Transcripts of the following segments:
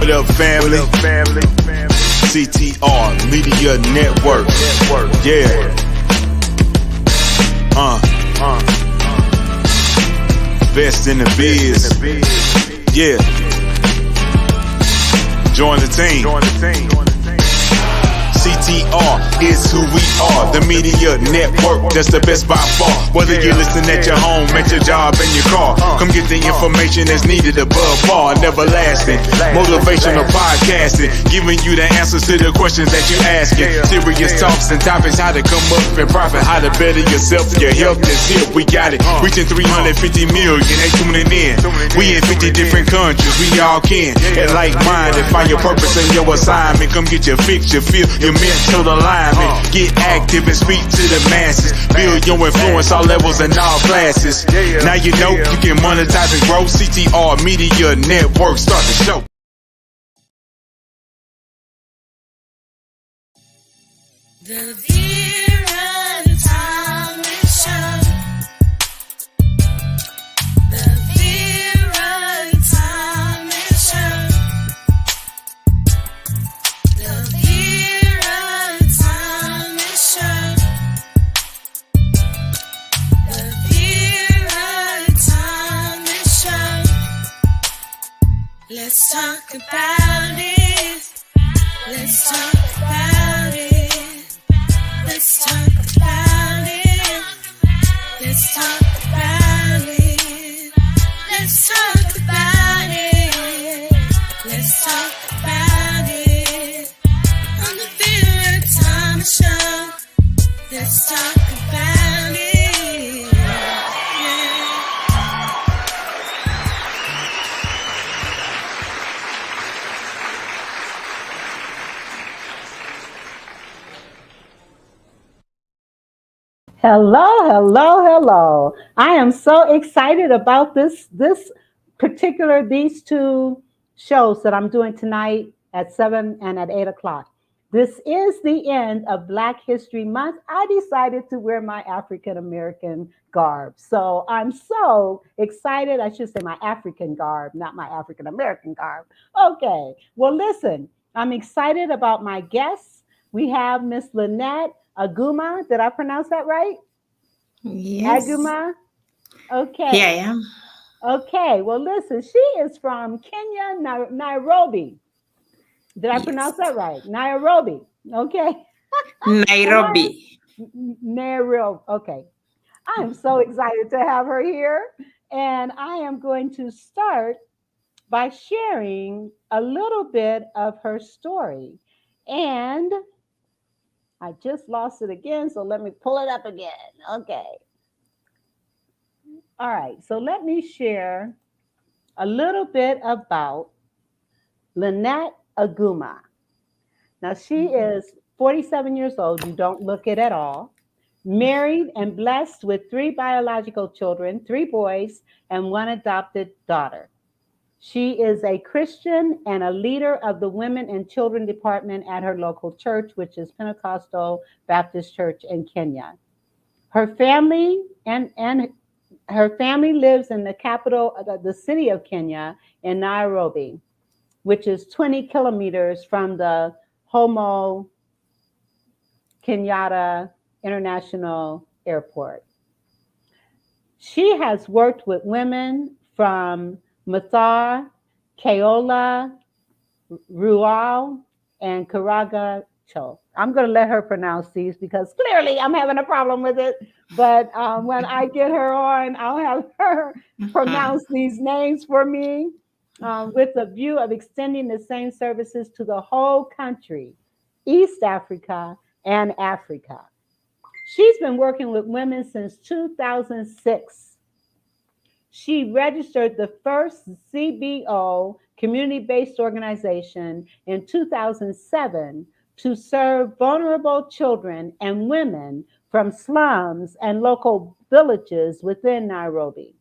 What up, family? CTR Media Network. Yeah. Best in the biz. Yeah. Join the team. CTR is who we are, the media network, that's the best by far. Whether you listen at your home, at your job, in your car, come get the information that's needed above par. Never lasting, motivational podcasting, giving you the answers to the questions that you're asking. Serious talks and topics, how to come up and profit, how to better yourself. Your health is here, we got it. Reaching 350 million, they tuning in. We in 50 different countries, we all can. And like-minded, find your purpose and your assignment. Come get your fix, your feel, your mental alignment. Get active and speak to the masses. Build your influence all levels and all classes. Now you know you can monetize and grow. CTR Media Network, start the show. The Vera Thomas Show. The Vera Thomas Show. The Vera Thomas Show. The Vera Thomas Show. Let's talk about it. Let's talk about it. Let's talk about it. Let's talk about it. Let's talk about it. Let's talk about it. On the Vera Thomas Show. Let's talk about it. Yeah. Hello. I am so excited about these two shows that I'm doing tonight at 7 and at 8 o'clock. This is the end of Black History Month. I decided to wear my African American garb. So I'm so excited. I should say my African garb, not my African American garb. Okay. Well, listen, I'm excited about my guests. We have Miss Linnet Aguma. Did I pronounce that right? Yes. Aguma? Okay. Here I am. Okay. Well, listen, she is from Kenya, Nairobi. Did I pronounce that right? Nairobi. Okay. Nairobi. Nairobi. Okay. I am so excited to have her here. And I am going to start by sharing a little bit of her story. And I just lost it again, so let me pull it up again. Okay. All right, so let me share a little bit about Linnet Aguma. Now, she is 47 years old. You don't look it at all. Married and blessed with 3 biological children, 3 boys, and 1 adopted daughter. She is a Christian and a leader of the Women and Children Department at her local church, which is Pentecostal Baptist Church in Kenya. Her family her family lives in the capital, the city of Kenya, in Nairobi, which is 20 kilometers from the Kamau Kenyatta International Airport. She has worked with women from Mathar, Keola, Ruao, and Karagacho. I'm going to let her pronounce these because clearly I'm having a problem with it. But when I get her on, I'll have her pronounce these names for me with a view of extending the same services to the whole country, East Africa and Africa. She's been working with women since 2006. She registered the first CBO, community-based organization, in 2007 to serve vulnerable children and women from slums and local villages within Nairobi.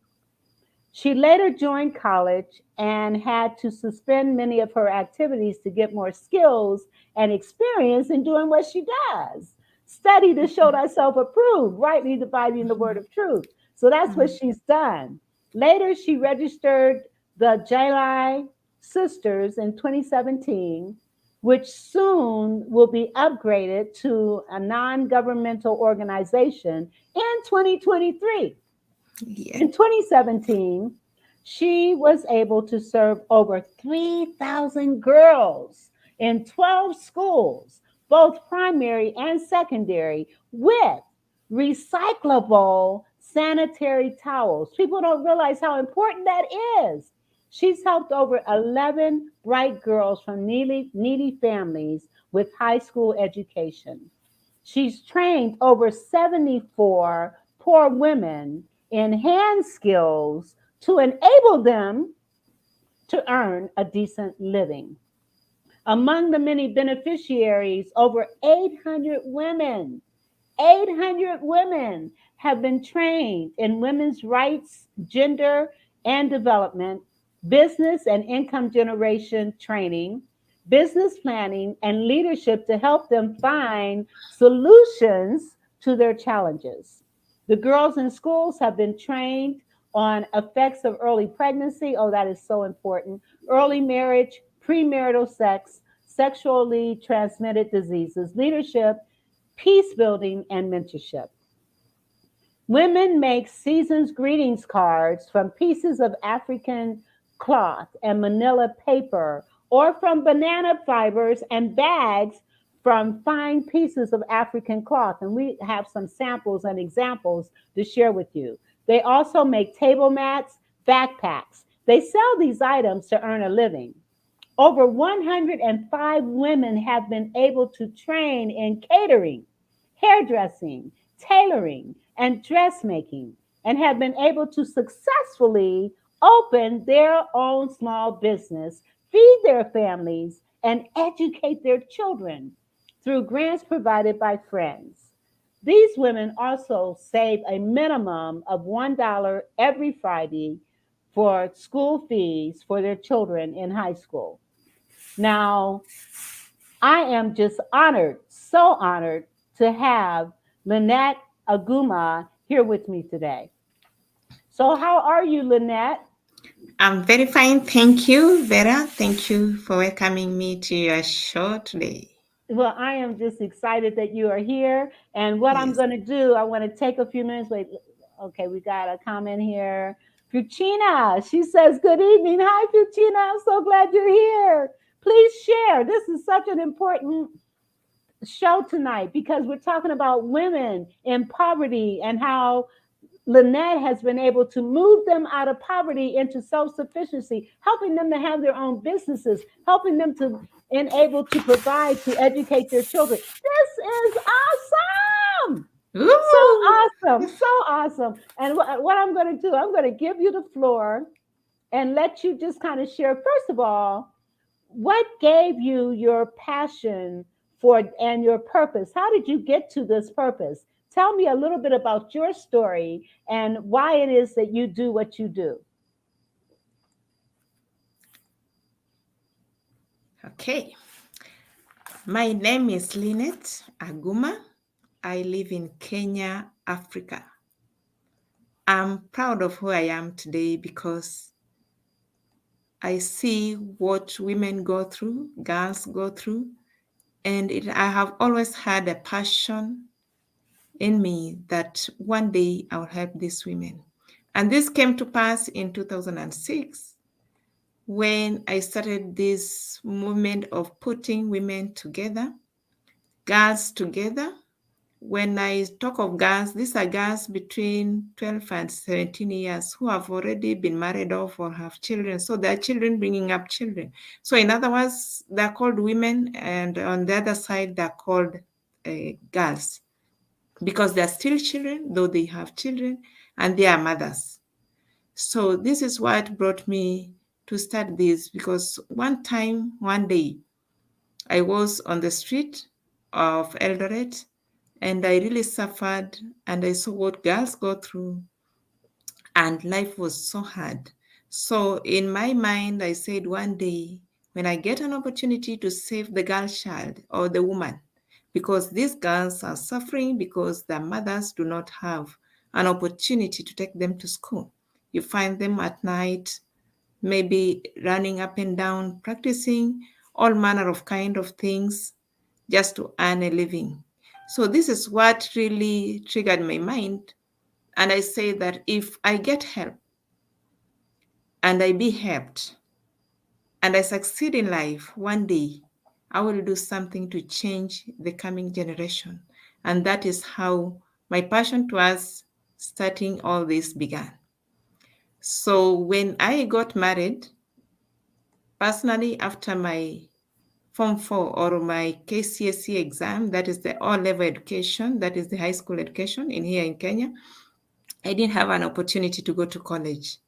She later joined college and had to suspend many of her activities to get more skills and experience in doing what she does. Study to show thyself approved, rightly dividing the word of truth. So that's what she's done. Later, she registered the Jali Sisters in 2017, which soon will be upgraded to a non governmental organization in 2023. Yeah. In 2017, she was able to serve over 3,000 girls in 12 schools, both primary and secondary, with recyclable sanitary towels. People don't realize how important that is. She's helped over 11 bright girls from needy families with high school education. She's trained over 74 poor women in hand skills to enable them to earn a decent living. Among the many beneficiaries, over 800 women have been trained in women's rights, gender and development, business and income generation training, business planning, and leadership to help them find solutions to their challenges. The girls in schools have been trained on effects of early pregnancy. Oh, that is so important. Early marriage, premarital sex, sexually transmitted diseases, leadership, peace building, and mentorship. Women make season's greetings cards from pieces of African cloth and manila paper, or from banana fibers and bags from fine pieces of African cloth. And we have some samples and examples to share with you. They also make table mats, backpacks. They sell these items to earn a living. Over 105 women have been able to train in catering, hairdressing, tailoring, and dressmaking, and have been able to successfully open their own small business, feed their families, and educate their children through grants provided by friends. These women also save a minimum of $1 every Friday for school fees for their children in high school. Now, I am just honored, so honored to have Linnet Aguma here with me today. So, how are you, Linnet? I'm very fine. Thank you, Vera. Thank you for welcoming me to your show today. Well, I am just excited that you are here. And what I'm Yes. going to do, I want to take a few minutes. Wait, okay, we got a comment here. Fucina, she says, "Good evening." Hi, Fucina. I'm so glad you're here. Please share. This is such an important show tonight because we're talking about women in poverty and how Lynette has been able to move them out of poverty into self-sufficiency, helping them to have their own businesses, helping them to enable to provide to educate their children. This is awesome. So Ooh. awesome. So awesome. And what I'm going to do, I'm going to give you the floor and let you just kind of share, first of all, what gave you your passion for and your purpose? How did you get to this purpose? Tell me a little bit about your story and why it is that you do what you do. Okay. My name is Linnet Aguma. I live in Kenya, Africa. I'm proud of who I am today because I see what women go through, girls go through, and I have always had a passion in me that one day I will help these women. And this came to pass in 2006 when I started this movement of putting women together, girls together. When I talk of girls, these are girls between 12 and 17 years who have already been married off or have children. So they are children bringing up children. So in other words, they're called women, and on the other side, they're called girls because they're still children, though they have children, and they are mothers. So this is what brought me to start this, because one day, I was on the street of Eldoret and I really suffered, and I saw what girls go through, and life was so hard. So in my mind, I said one day, when I get an opportunity to save the girl child or the woman, because these girls are suffering because their mothers do not have an opportunity to take them to school. You find them at night maybe running up and down, practicing all manner of kind of things just to earn a living. So this is what really triggered my mind. And I say that if I get help and I be helped and I succeed in life, one day I will do something to change the coming generation. And that is how my passion towards starting all this began. So when I got married, personally, after my Form 4 or my KCSE exam, that is the all level education, that is the high school education in here in Kenya, I didn't have an opportunity to go to college.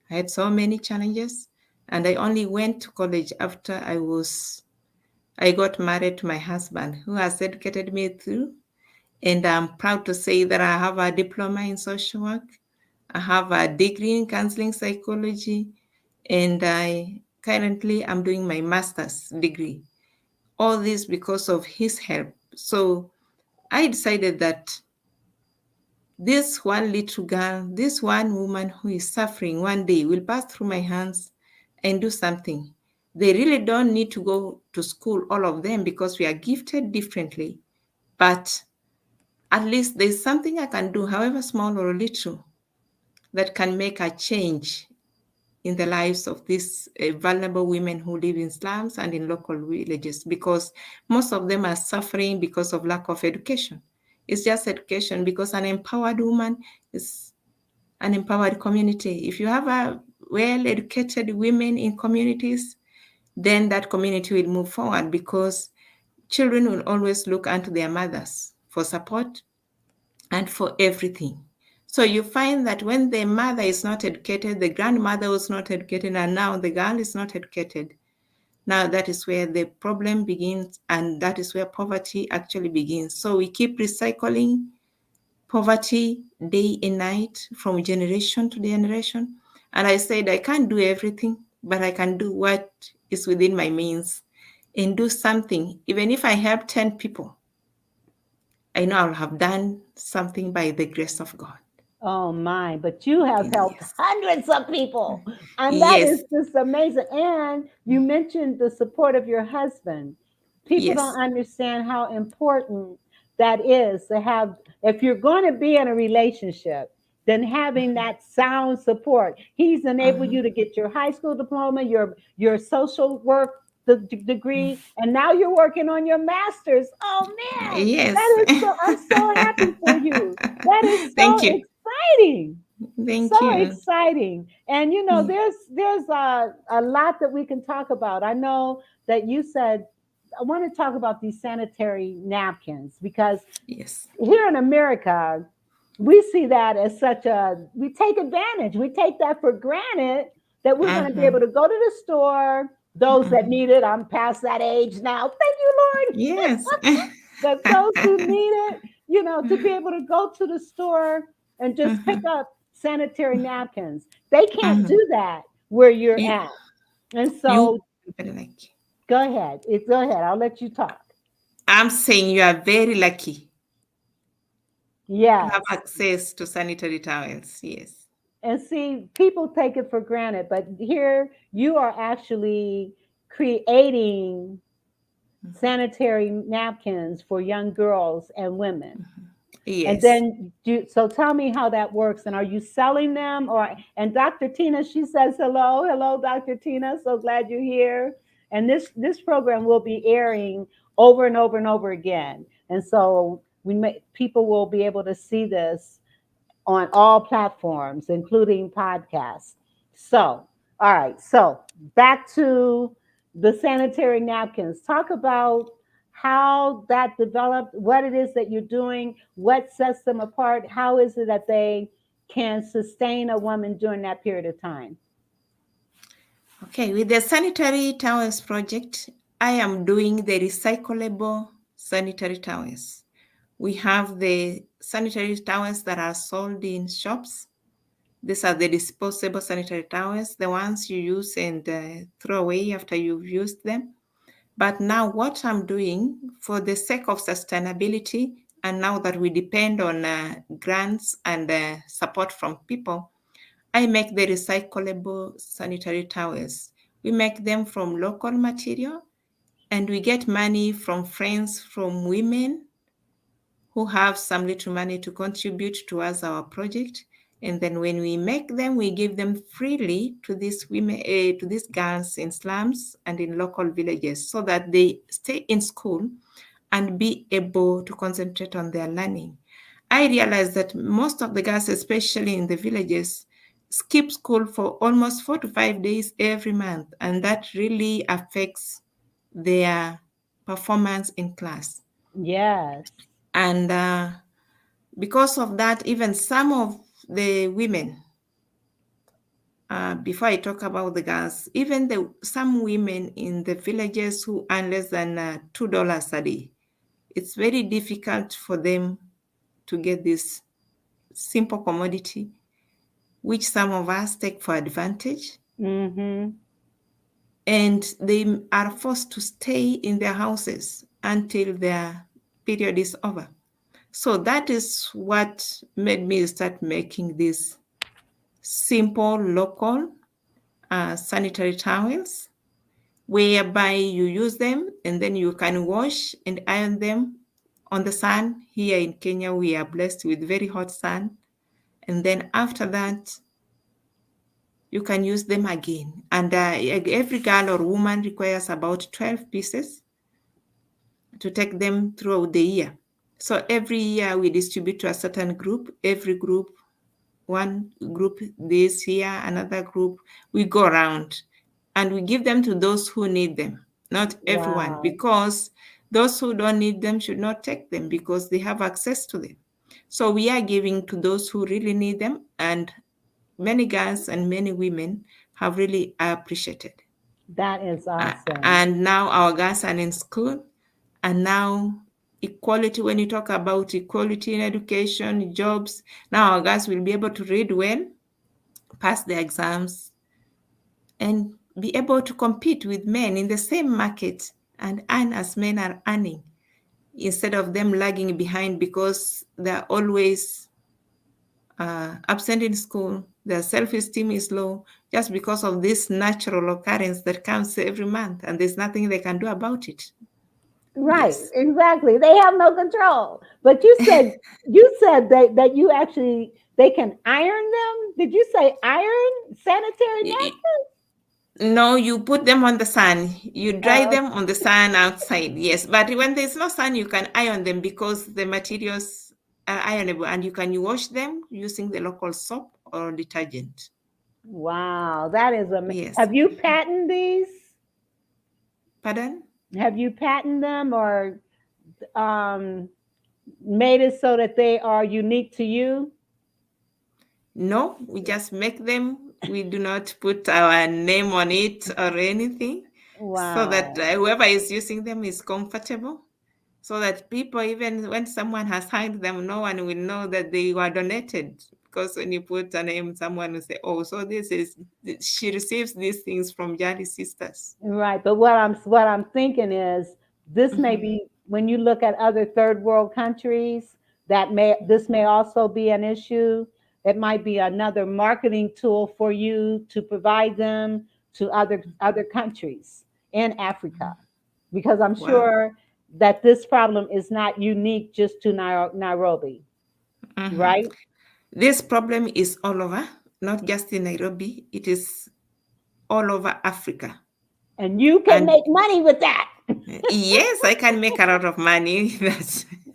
I had so many challenges, and I only went to college after I got married to my husband, who has educated me through. And I'm proud to say that I have a diploma in social work. I have a degree in counseling psychology, and I currently am doing my master's degree. All this because of his help. So I decided that this one little girl, this one woman who is suffering one day will pass through my hands and do something. They really don't need to go to school, all of them, because we are gifted differently. But at least there's something I can do, however small or little, that can make a change in the lives of these vulnerable women who live in slums and in local villages, because most of them are suffering because of lack of education. It's just education, because an empowered woman is an empowered community. If you have a well-educated women in communities, then that community will move forward, because children will always look unto their mothers for support and for everything. So you find that when the mother is not educated, the grandmother was not educated, and now the girl is not educated. Now that is where the problem begins, and that is where poverty actually begins. So we keep recycling poverty day and night from generation to generation. And I said, I can't do everything, but I can do what is within my means and do something. Even if I help 10 people, I know I'll have done something by the grace of God. Oh my, but you have helped Yes. hundreds of people. And that is Yes. just amazing. And you mentioned the support of your husband. People don't Yes. understand how important that is to have, if you're going to be in a relationship, then having that sound support. He's enabled Mhm. you to get your high school diploma, your social work degree, and now you're working on your master's. Oh man, Yes. that is so, I'm so happy for you. That is Thank so you. exciting. So Thank you. exciting. And you know, there's a lot that we can talk about. I know that you said I want to talk about these sanitary napkins because Yes. here in America, we see that as such a, we take advantage. We take that for granted that we're going to be able Mhm. to go to the store. Those that Mhm. need it, I'm past that age now. Thank you, Lord. Yes. But those who need it, you know, to be able to go to the store and just pick Mhm. up sanitary napkins. They can't Mhm. do that where you're You, at. And you so very lucky. go ahead. Go ahead. I'll let you talk. I'm saying you are very lucky to have Yes. access to sanitary towels. Yes. And see, people take it for granted, but here you are actually creating sanitary napkins for young girls and women. And Yes. then so tell me how that works. And are you selling them or and Dr. Tina, she says hello. Hello, Dr. Tina. So glad you're here. And this program will be airing over and over and over again. And so people will be able to see this on all platforms, including podcasts. So, all right. So back to the sanitary napkins. Talk about how that developed, what it is that you're doing, what sets them apart, how is it that they can sustain a woman during that period of time? Okay. With the sanitary towels project, I am doing the recyclable sanitary towels. We have the sanitary towels that are sold in shops. These are the disposable sanitary towels, the ones you use and throw away after you've used them. But now, what I'm doing for the sake of sustainability, and now that we depend on grants and support from people, I make the recyclable sanitary towels. We make them from local material, and we get money from friends, from women who have some little money to contribute towards our project. And then when we make them, we give them freely to these women, to these girls in slums and in local villages, so that they stay in school and be able to concentrate on their learning. I realized that most of the girls, especially in the villages, skip school for almost 4 to 5 days every month, and that really affects their performance in class. Yes. And because of that, even some of the women, before I talk about the girls, even some women in the villages who earn less than $2 a day, it's very difficult for them to get this simple commodity, which some of us take for advantage. Mm-hmm. And they are forced to stay in their houses until their period is over. So that is what made me start making these simple local sanitary towels, whereby you use them and then you can wash and iron them on the sun. Here in Kenya, we are blessed with very hot sun. And then after that, you can use them again. And every girl or woman requires about 12 pieces to take them throughout the year. So every year we distribute to a certain group. Every group, one group this year, another group, we go around and we give them to those who need them, not everyone, Wow. because those who don't need them should not take them because they have access to them. So we are giving to those who really need them, and many girls and many women have really appreciated. That is awesome. And now our girls are in school, and now equality, when you talk about equality in education, jobs, now our girls will be able to read well, pass the exams, and be able to compete with men in the same market and earn as men are earning, instead of them lagging behind because they're always absent in school, their self-esteem is low, just because of this natural occurrence that comes every month, and there's nothing they can do about it. Right, Yes. exactly. They have no control. But you said that you actually they can iron them. Did you say iron sanitary napkins? No, you put them on the sun. You dry Oh, them on the sun outside. Yes, but when there's no sun, you can iron them because the materials are ironable, and you can wash them using the local soap or detergent. wow, that is amazing. Yes. Have you patented these? Pardon? Have you patented them or um, made it so that they are unique to you? No, we just make them. We do not put our name on it or anything, so that Wow. whoever is using them is comfortable. So that people, even when someone has signed them, no one will know that they were donated. Because when you put a name, someone will say, "Oh, so she receives these things from Jali Sisters." Right, but what I'm thinking is this may Mhm. be when you look at other third world countries that this may also be an issue. It might be another marketing tool for you to provide them to other countries in Africa, because I'm Wow. sure that this problem is not unique just to Nairobi, Mhm. right? This problem is all over, not just in Nairobi. It is all over Africa. And you can And make money with that. yes, I can make a lot of money.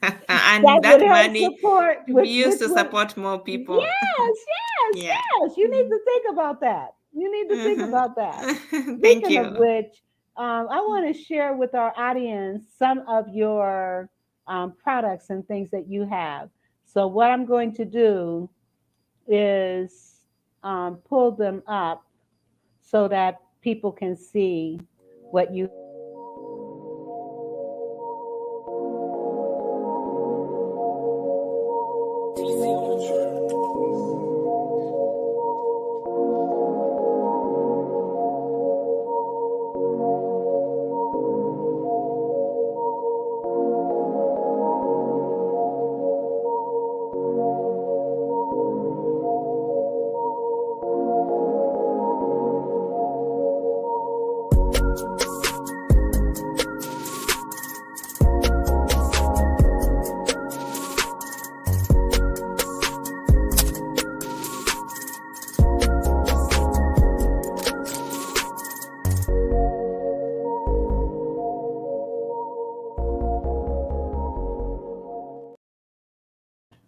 That And would that help money support to be which used to would support more people. yes, yes, Yeah. yes. You need to think about that. You need to think Mhm. about that. Thank Speaking of you. which, I want to share with our audience some of your products and things that you have. So, what I'm going to do is pull them up so that people can see what you.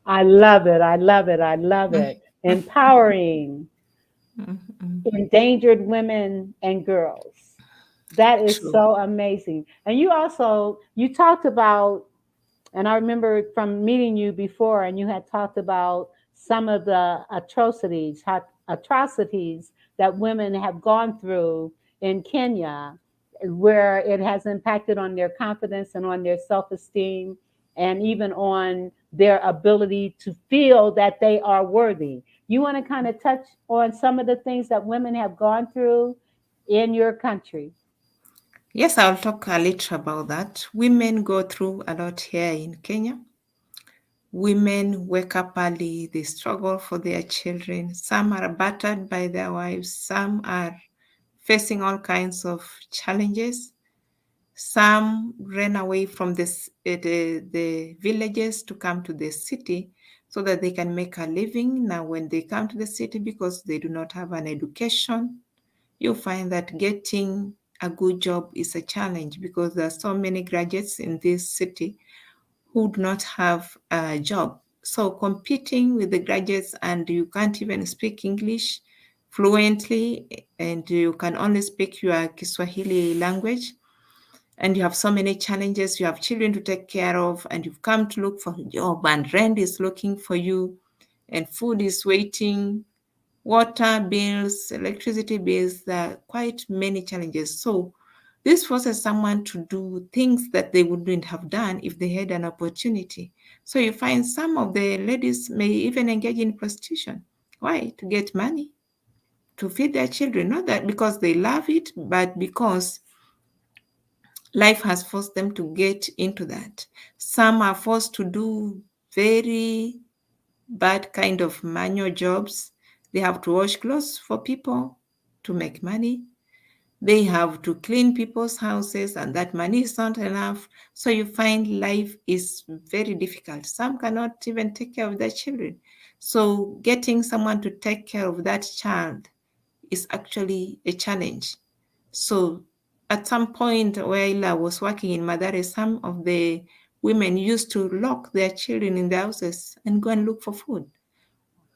I love it. I love it. I love it. Empowering Mhm. endangered women and girls. That is True. so amazing. And you also you talked about, and I remember from meeting you before, and you had talked about some of the atrocities that women have gone through in Kenya, where it has impacted on their confidence and on their self-esteem, and even on their ability to feel that they are worthy. You want to kind of touch on some of the things that women have gone through in your country? Yes, I'll talk a little about that. Women go through a lot here in Kenya. Women wake up early, they struggle for their children. Some are battered by their wives, some are facing all kinds of challenges. Some ran away from the villages to come to the city so that they can make a living. Now, when they come to the city, because they do not have an education, you find that getting a good job is a challenge because there are so many graduates in this city who do not have a job. So competing with the graduates and you can't even speak English fluently and you can only speak your Kiswahili language and you have so many challenges, you have children to take care of and you've come to look for a job and rent is looking for you and food is waiting, water bills, electricity bills, there are quite many challenges. So this forces someone to do things that they wouldn't have done if they had an opportunity. So you find some of the ladies may even engage in prostitution. Why? To get money, to feed their children. Not that because they love it, but because life has forced them to get into that. Some are forced to do very bad kind of manual jobs. They have to wash clothes for people to make money. They have to clean people's houses, and that money is not enough. So you find life is very difficult. Some cannot even take care of their children. So getting someone to take care of that child is actually a challenge. So at some point while I was working in Madare, some of the women used to lock their children in their houses and go and look for food.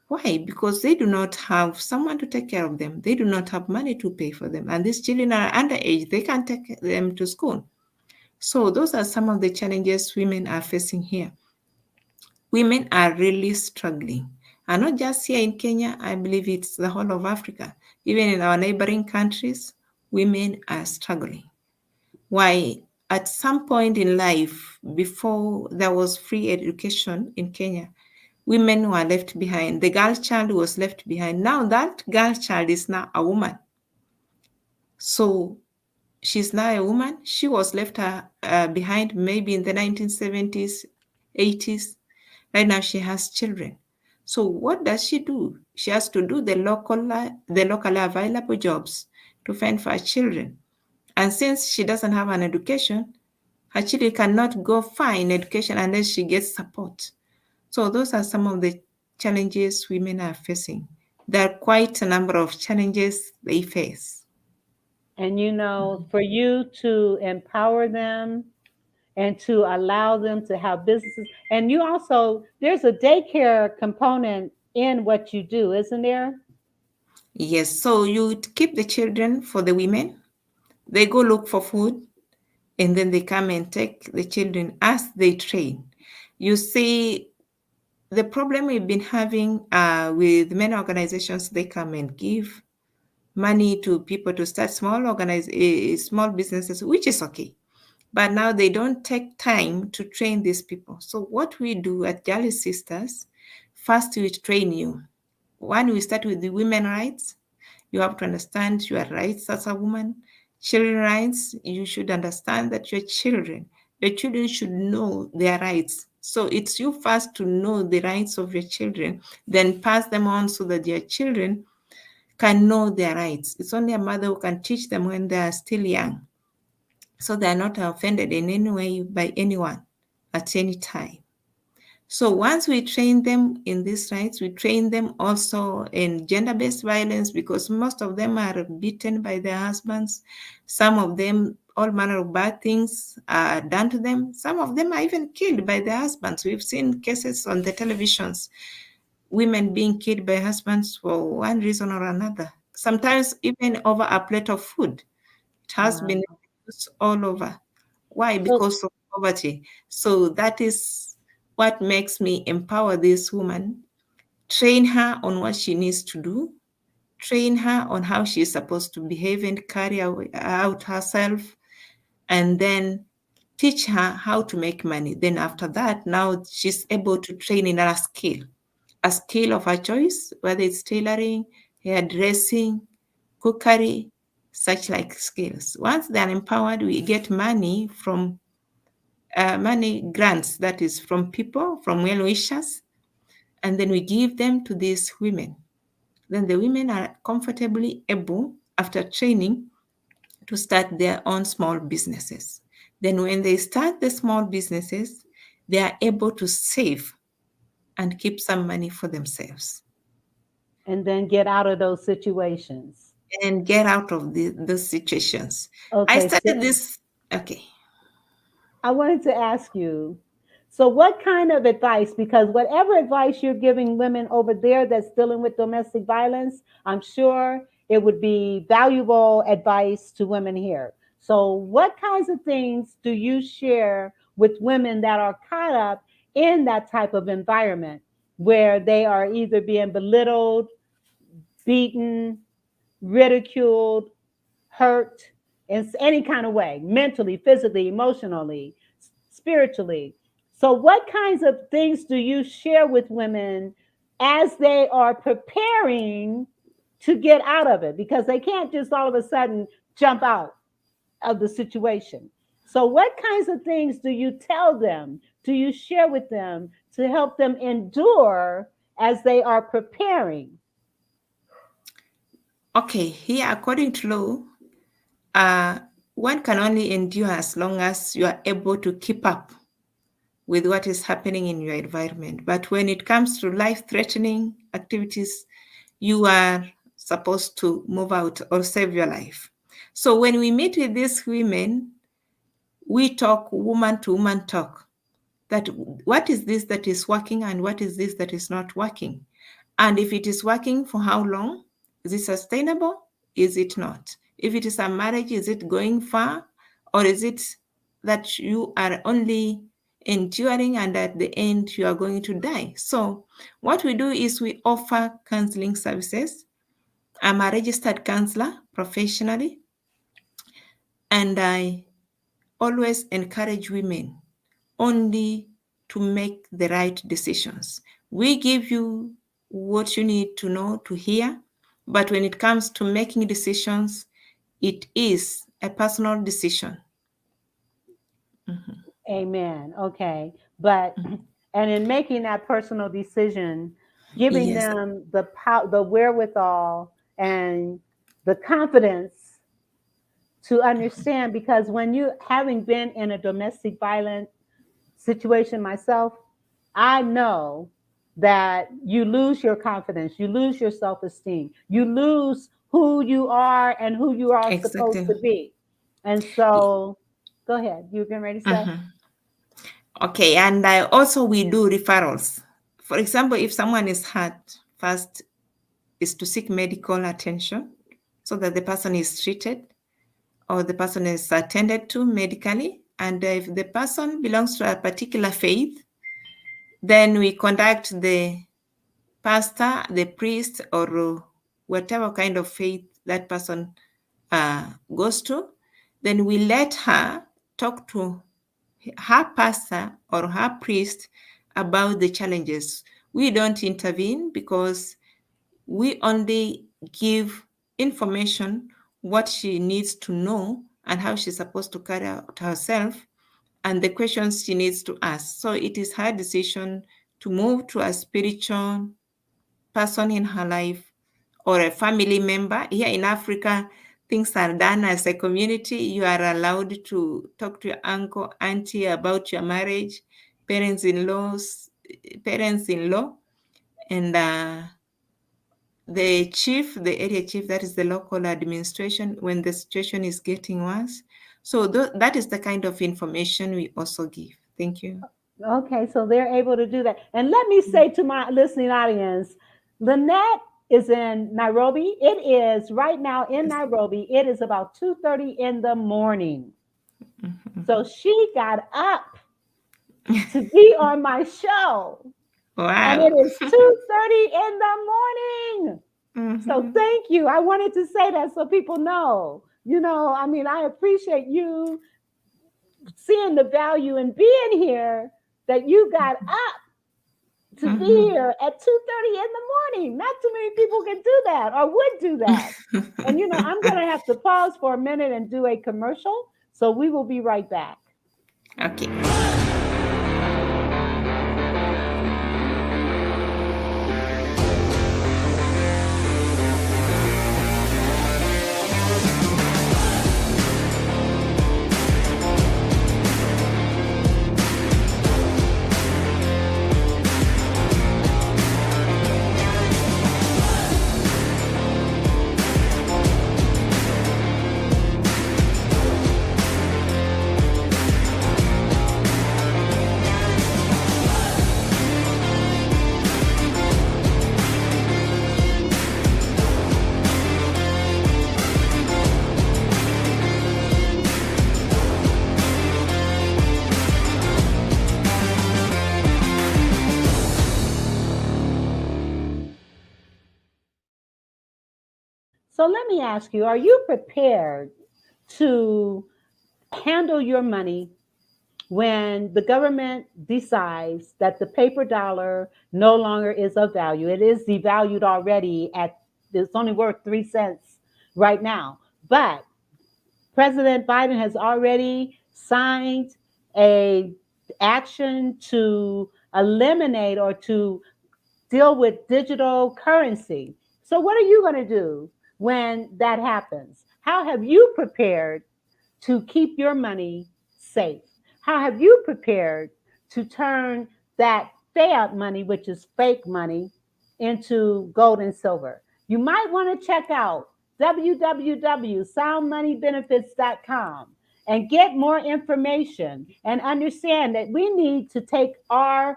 Why? Because they do not have someone to take care of them. They do not have money to pay for them. And these children are underage. They can't take them to school. So those are some of the challenges women are facing here. Women are really struggling. And not just here in Kenya, I believe it's the whole of Africa. Even in our neighboring countries, women are struggling. Why? At some point in life, before there was free education in Kenya, women were left behind. The girl child was left behind. Now that girl child is now a woman. So she's now a woman. She was left behind maybe in the 1970s, 80s. Right now she has children. So what does she do? She has to do the locally available jobs to fend for her children. And since she doesn't have an education, her children cannot go far in education unless she gets support. So those are some of the challenges women are facing. There are quite a number of challenges they face. And for you to empower them and to allow them to have businesses. And you also, there's a daycare component in what you do, isn't there? Yes, so you keep the children for the women. They go look for food and then they come and take the children as they train. You see, the problem we've been having with many organizations, they come and give money to people to start small businesses, which is okay. But now they don't take time to train these people. So what we do at Jali Sisters, first we train you. One, we start with the women rights. You have to understand your rights as a woman. Children rights, you should understand that your children should know their rights. So it's you first to know the rights of your children, then pass them on so that your children can know their rights. It's only a mother who can teach them when they are still young, so they are not offended in any way by anyone at any time. So once we train them in these rights, we train them also in gender-based violence because most of them are beaten by their husbands. Some of them all manner of bad things are done to them. Some of them are even killed by their husbands. We've seen cases on the televisions, women being killed by husbands for one reason or another. Sometimes even over a plate of food. It has been used all over. Why? So, Because of poverty. So that is what makes me empower this woman, train her on what she needs to do, train her on how she's supposed to behave and carry out herself, and then teach her how to make money. Then after that, now she's able to train in a skill of her choice, whether it's tailoring, hairdressing, cookery, such like skills. Once they're empowered, we get money from money grants, that is from people, from well wishers, and then we give them to these women. Then the women are comfortably able, after training, to start their own small businesses. Then when they start the small businesses, they are able to save and keep some money for themselves and then get out of those situations. and get out of those situations. I Okay, so started this, okay. I wanted to ask you, so what kind of advice, because whatever advice you're giving women over there that's dealing with domestic violence, I'm sure it would be valuable advice to women here. So what kinds of things do you share with women that are caught up in that type of environment where they are either being belittled, beaten, ridiculed, hurt in any kind of way, mentally, physically, emotionally, spiritually? So, what kinds of things do you share with women as they are preparing to get out of it? Because they can't just all of a sudden jump out of the situation. So, what kinds of things do you tell them? Do you share with them to help them endure as they are preparing? Okay, here, according to law, one can only endure as long as you are able to keep up with what is happening in your environment. But when it comes to life-threatening activities, you are supposed to move out or save your life. So when we meet with these women, we talk woman to woman talk, that what is this that is working and what is this that is not working? And if it is working, for how long? Is it sustainable? Is it not? If it is a marriage, is it going far? Or is it that you are only enduring and at the end you are going to die? So what we do is we offer counseling services. I'm a registered counselor professionally, and I always encourage women only to make the right decisions. We give you what you need to know to hear, but when it comes to making decisions, it is a personal decision. Mhm. Amen. Okay. But and in making that personal decision, giving Yes, them the wherewithal and the confidence to understand, because when you, having been in a domestic violence situation myself, I know that you lose your confidence, you lose your self-esteem, you lose who you are and who you are supposed exactly. to be. And so go ahead. You were getting ready to say? Mhm. Okay, and also we do referrals. For example, if someone is hurt, first is to seek medical attention so that the person is treated or the person is attended to medically. And if the person belongs to a particular faith, then we conduct the pastor, the priest, or whatever kind of faith that person goes to. Then we let her talk to her pastor or her priest about the challenges. We don't intervene because we only give information, what she needs to know and how she's supposed to carry out herself, and the questions she needs to ask. So it is her decision to move to a spiritual person in her life or a family member. Here in Africa, things are done as a community. You are allowed to talk to your uncle, auntie about your marriage, parents-in-law, and the area chief, that is the local administration, when the situation is getting worse. So that is the kind of information we also give. Thank you. Okay, so they're able to do that. And let me say to my listening audience, Lynette is in Nairobi. It is right now in Nairobi. It is about 2:30 in the morning. So she got up to be on my show. And it Wow. is 2:30 in the morning. So Mhm. thank you. I wanted to say that so people know. I mean, I appreciate you seeing the value in being here, that you got up to be Mhm. here at 2:30 in the morning. Not too many people can do that or would do that. And I'm going to have to pause for a minute and do a commercial. So we will be right back. Okay. So let me ask you, are you prepared to handle your money when the government decides that the paper dollar no longer is of value? It is devalued already it's only worth 3 cents right now. But President Biden has already signed a action to eliminate or to deal with digital currency. So what are you going to do when that happens? How have you prepared to keep your money safe? How have you prepared to turn that fiat money, which is fake money, into gold and silver? You might want to check out www.soundmoneybenefits.com and get more information and understand that we need to take our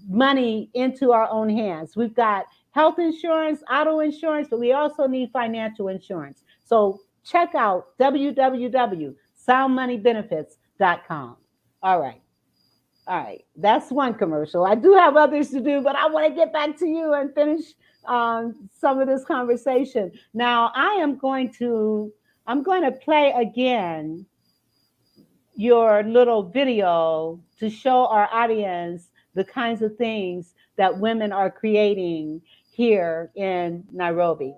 money into our own hands. We've got health insurance, auto insurance, but we also need financial insurance. So check out www.soundmoneybenefits.com. All right. All right. That's one commercial. I do have others to do, but I want to get back to you and finish some of this conversation. Now, I'm going to play again your little video to show our audience the kinds of things that women are creating here in Nairobi.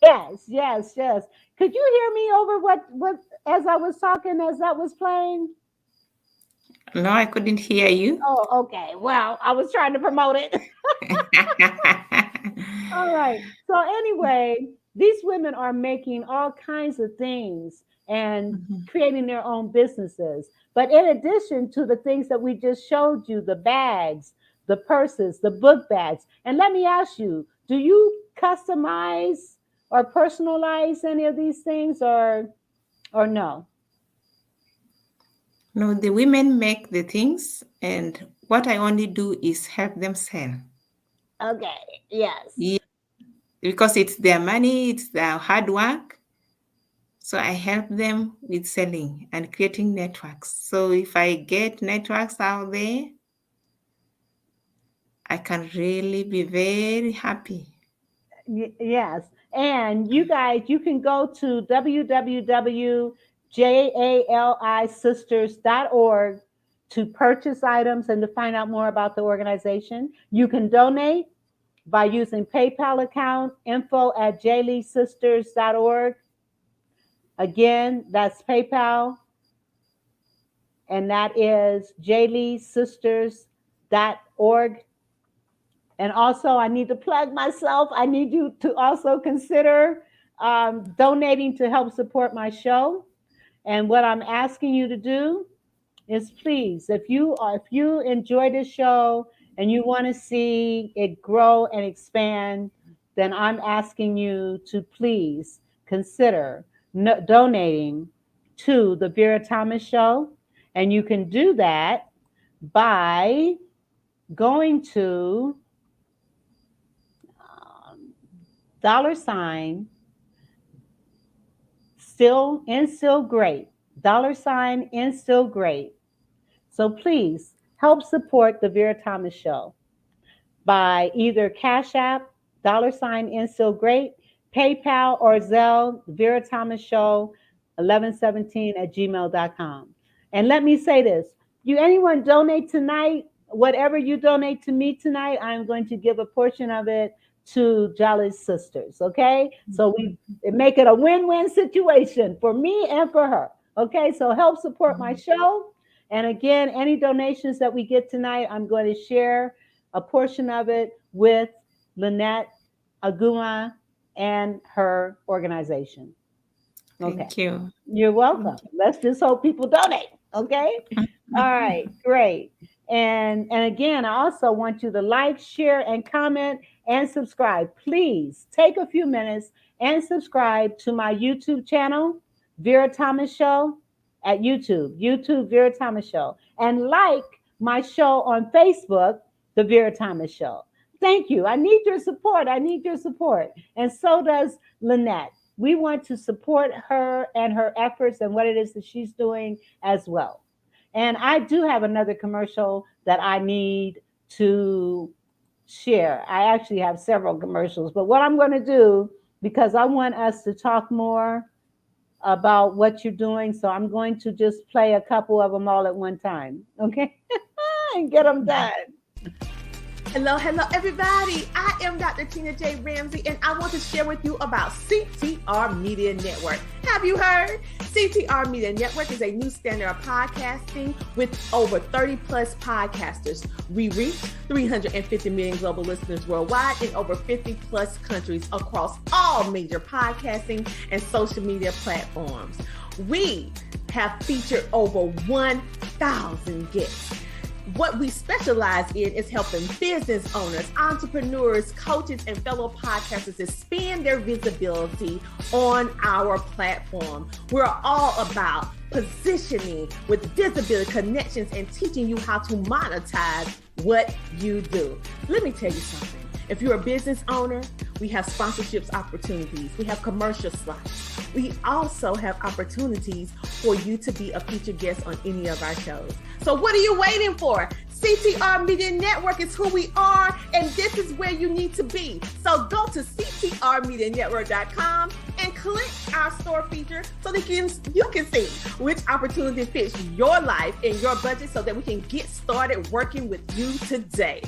Yes, yes, yes. Could you hear me over what as I was talking as that was playing? No, I couldn't hear you. Oh, okay. Well, I was trying to promote it. All right. So anyway, these women are making all kinds of things and Mhm. creating their own businesses. But in addition to the things that we just showed you, the bags, the purses, the book bags. And let me ask you, do you customize or personalize any of these things or no? No, the women make the things, and what I only do is help them sell. Okay. Yes. Yeah, because it's their money, it's their hard work. So I help them with selling and creating networks. So if I get networks out there, I can really be very happy. Yes. And you guys, you can go to www.jalisisters.org to purchase items and to find out more about the organization. You can donate by using PayPal account info@jalisisters.org. Again, that's PayPal, and that is jalisisters.org. And also, I need to plug myself. I need you to also consider donating to help support my show. And what I'm asking you to do is, please, if you enjoy this show and you want to see it grow and expand, then I'm asking you to please consider donating to the Vera Thomas Show. And you can do that by going to $ still great, $ still great. So please help support the Vera Thomas Show by either Cash App, $ still great, PayPal, or Zelle, Vera Thomas Show 1117@gmail.com. And let me say this: anyone donate tonight, whatever you donate to me tonight, I'm going to give a portion of it to Jali Sisters. Okay, so we make it a win-win situation for me and for her. Okay, so help support my show. And again, any donations that we get tonight, I'm going to share a portion of it with Linnet Aguma and her organization. Okay. Thank you. You're welcome. Let's just hope people donate. Okay. All right. Great. And again, I also want you to like, share, and comment and subscribe. Please take a few minutes and subscribe to my YouTube channel, Vera Thomas Show, at YouTube Vera Thomas Show, and like my show on Facebook, The Vera Thomas Show. Thank you. I need your support. And so does Linnet. We want to support her and her efforts and what it is that she's doing as well. And I do have another commercial that I need to share. I actually have several commercials, but what I'm going to do, because I want us to talk more about what you're doing, so I'm going to just play a couple of them all at one time, okay? And get them done. Hello, everybody. I am Dr. Tina J. Ramsey, and I want to share with you about CTR Media Network. Have you heard? CTR Media Network is a new standard of podcasting with over 30 plus podcasters. We reach 350 million global listeners worldwide in over 50 plus countries across all major podcasting and social media platforms. We have featured over 1,000 guests. What we specialize in is helping business owners, entrepreneurs, coaches, and fellow podcasters expand their visibility on our platform. We're all about positioning with visibility, connections, and teaching you how to monetize what you do. Let me tell you something. If you're a business owner, we have sponsorships opportunities. We have commercial slots. We also have opportunities for you to be a featured guest on any of our shows. So what are you waiting for? CTR Media Network is who we are, and this is where you need to be. So go to ctrmedianetwork.com and click our store feature so that you can see which opportunity fits your life and your budget so that we can get started working with you today.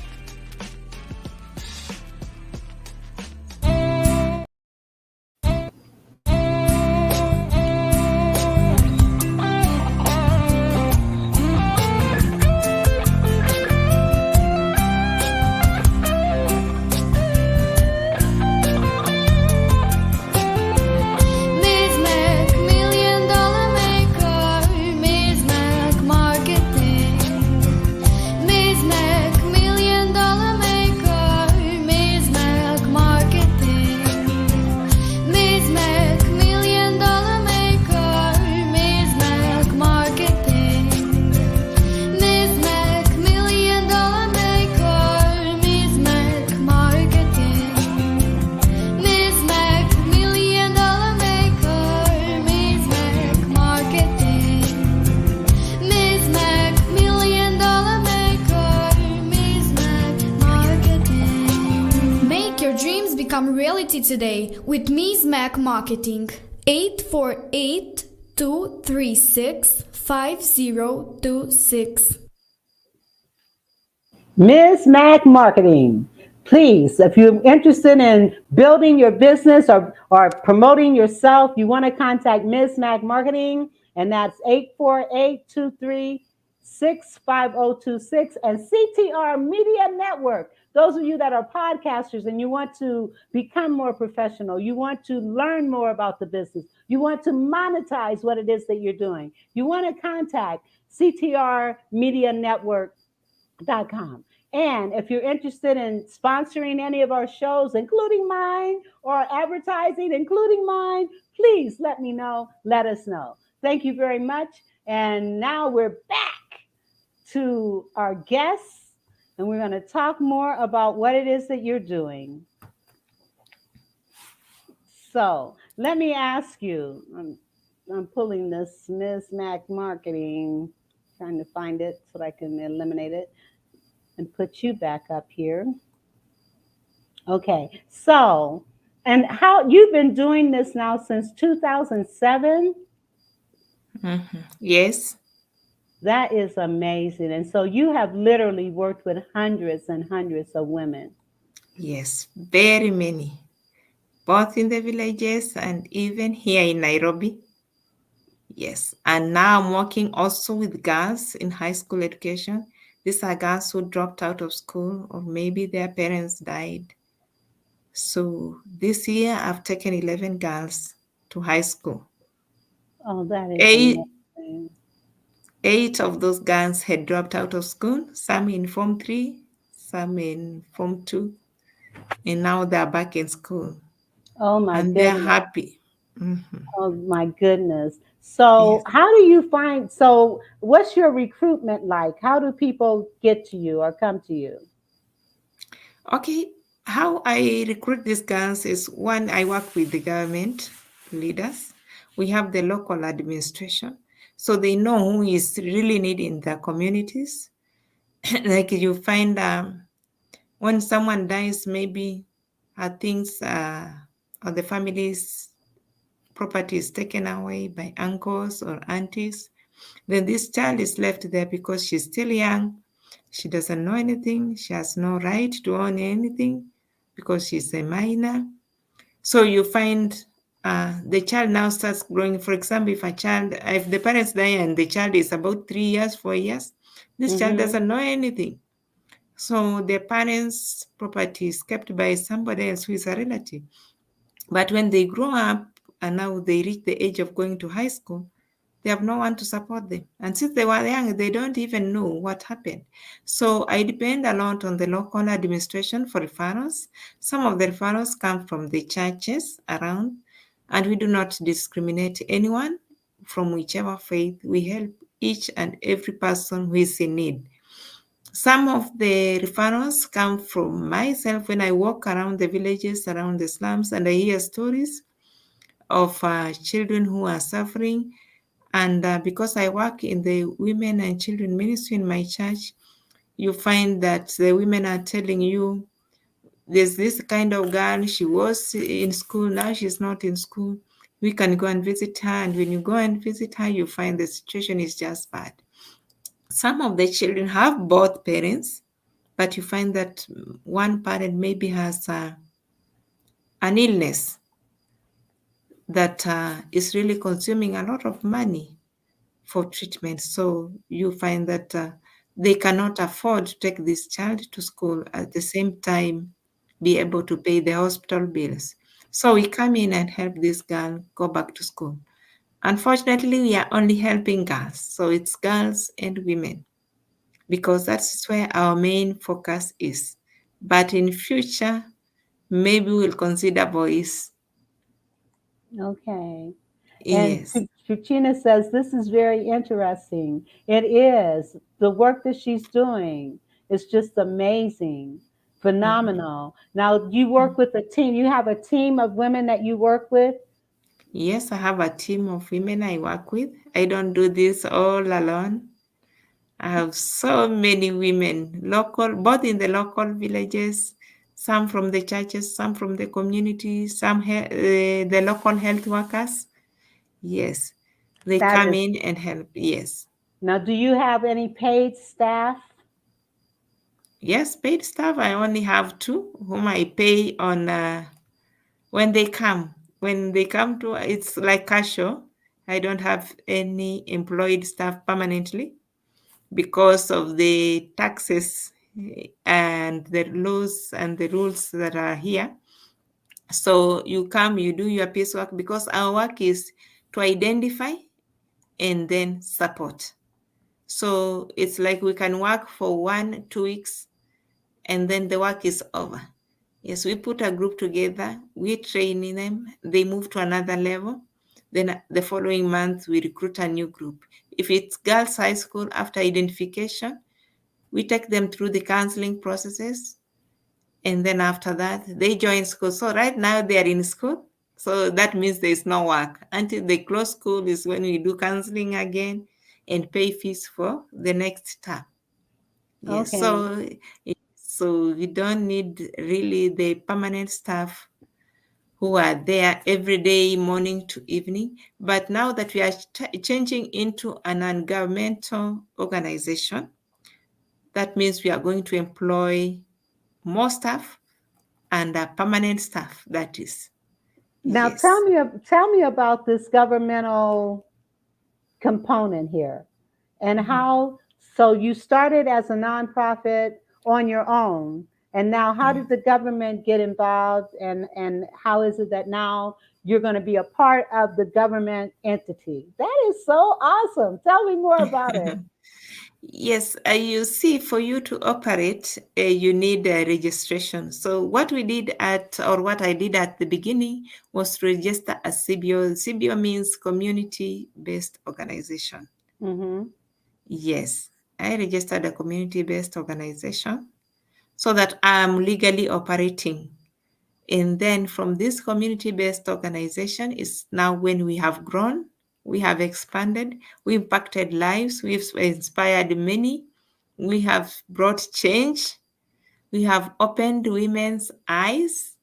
$1 million opportunity today with Ms. Mac Marketing. 848-236-5026. Ms. Mac Marketing, please, if you're interested in building your business or promoting yourself, you want to contact Ms. Mac Marketing, and that's 848-236-5026 and CTR Media Network. Those of you that are podcasters and you want to become more professional, you want to learn more about the business, you want to monetize what it is that you're doing, you want to contact CTR Media Network.com. And if you're interested in sponsoring any of our shows, including mine, or advertising, including mine, please let me know. Let us know. Thank you very much. And now we're back to our guests, and we're going to talk more about what it is that you're doing. So let me ask you, I'm pulling this Ms. Mac Marketing, trying to find it so that I can eliminate it and put you back up here. Okay, so, and how you've been doing this now since 2007? Yes. That is amazing. And so you have literally worked with hundreds and hundreds of women. Yes, very many, both in the villages and even here in Nairobi. Yes, and now I'm working also with girls in high school education. These are girls who dropped out of school or maybe their parents died. So this year I've taken 11 girls to high school. Oh, that is Eight, amazing. 8 of those girls had dropped out of school, some in Form 3, some in Form 2, and now they're back in school Oh my and they're goodness. happy. Mhm. Oh my goodness. So Yes. how do you find, so what's your recruitment like? How do people get to you or come to you? Okay, how I recruit these girls is one, I work with the government leaders. We have the local administration, so they know who is really needed in their communities. Like you find when someone dies, maybe things or the family's property is taken away by uncles or aunties, then this child is left there because she's still young. She doesn't know anything. She has no right to own anything because she's a minor. So you find the child now starts growing. For example, if the parents die and the child is about 3 years, 4 years, this child Mm-hmm. doesn't know anything. So the parents' property is kept by somebody else who is a relative. But when they grow up and now they reach the age of going to high school, they have no one to support them. And since they were young, they don't even know what happened. So I depend a lot on the local administration for referrals. Some of the referrals come from the churches around, and we do not discriminate anyone from whichever faith. We help each and every person who is in need. Some of the referrals come from myself when I walk around the villages, around the slums, and I hear stories of children who are suffering. And because I work in the women and children ministry in my church, you find that the women are telling you, there's this kind of girl, she was in school, now she's not in school. We can go and visit her. And when you go and visit her, you find the situation is just bad. Some of the children have both parents, but you find that one parent maybe has an illness that is really consuming a lot of money for treatment. So you find that they cannot afford to take this child to school at the same time be able to pay the hospital bills. So we come in and help this girl go back to school. Unfortunately, we are only helping girls. So it's girls and women because that's where our main focus is. But in future, maybe we'll consider boys. Okay. And Yes. Chuchina says, this is very interesting. It is. The work that she's doing is just amazing, phenomenal. Now, you work with a team. You have a team of women that you work with? Yes, I have a team of women I work with. I don't do this all alone. I have so many women, local, both in the local villages, some from the churches, some from the community, some the local health workers. Yes, they That come is. in and help. Yes. Now, do you have any paid staff? Yes, paid staff. I only have two whom I pay on when they come. When they come to, it's like casual. I don't have any employed staff permanently because of the taxes and the laws and the rules that are here. So you come, you do your piecework because our work is to identify and then support. So it's like we can work for 1-2 weeks and then the work is over. Yes, we put a group together, we train them, they move to another level. Then the following month, we recruit a new group. If it's girls' high school, after identification, we take them through the counseling processes. And then after that, they join school. So right now they are in school. So that means there is no work. Until they close school is when we do counseling again and pay fees for the next term. Yes. Okay. So we don't need really the permanent staff who are there every day, morning to evening. But now that we are changing into a non-governmental organization, that means we are going to employ more staff and permanent staff, that is. Now, Yes. tell me about this governmental component here, and how. So you started as a nonprofit on your own, and now how did the government get involved, and how is it that now you're going to be a part of the government entity? That is so awesome. Tell me more about it. Yes, you see, for you to operate, you need a registration. So what we did what I did at the beginning was to register a CBO. CBO means community-based organization. Mm-hmm. Yes, I registered a community-based organization so that I'm legally operating. And then from this community-based organization is now when we have grown, we have expanded, we impacted lives, we've inspired many, we have brought change, we have opened women's eyes,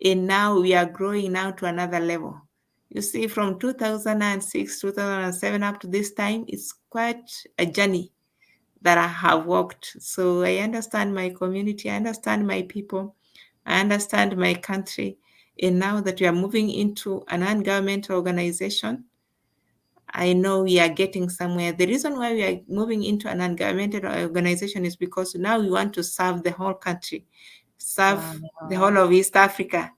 and now we are growing now to another level. You see, from 2006, 2007 up to this time, it's quite a journey that I have walked. So I understand my community, I understand my people, I understand my country. And now that we are moving into a non-governmental organization, I know we are getting somewhere. The reason why we are moving into a non-governmental organization is because now we want to serve the whole country, serve the whole Wow. of East Africa,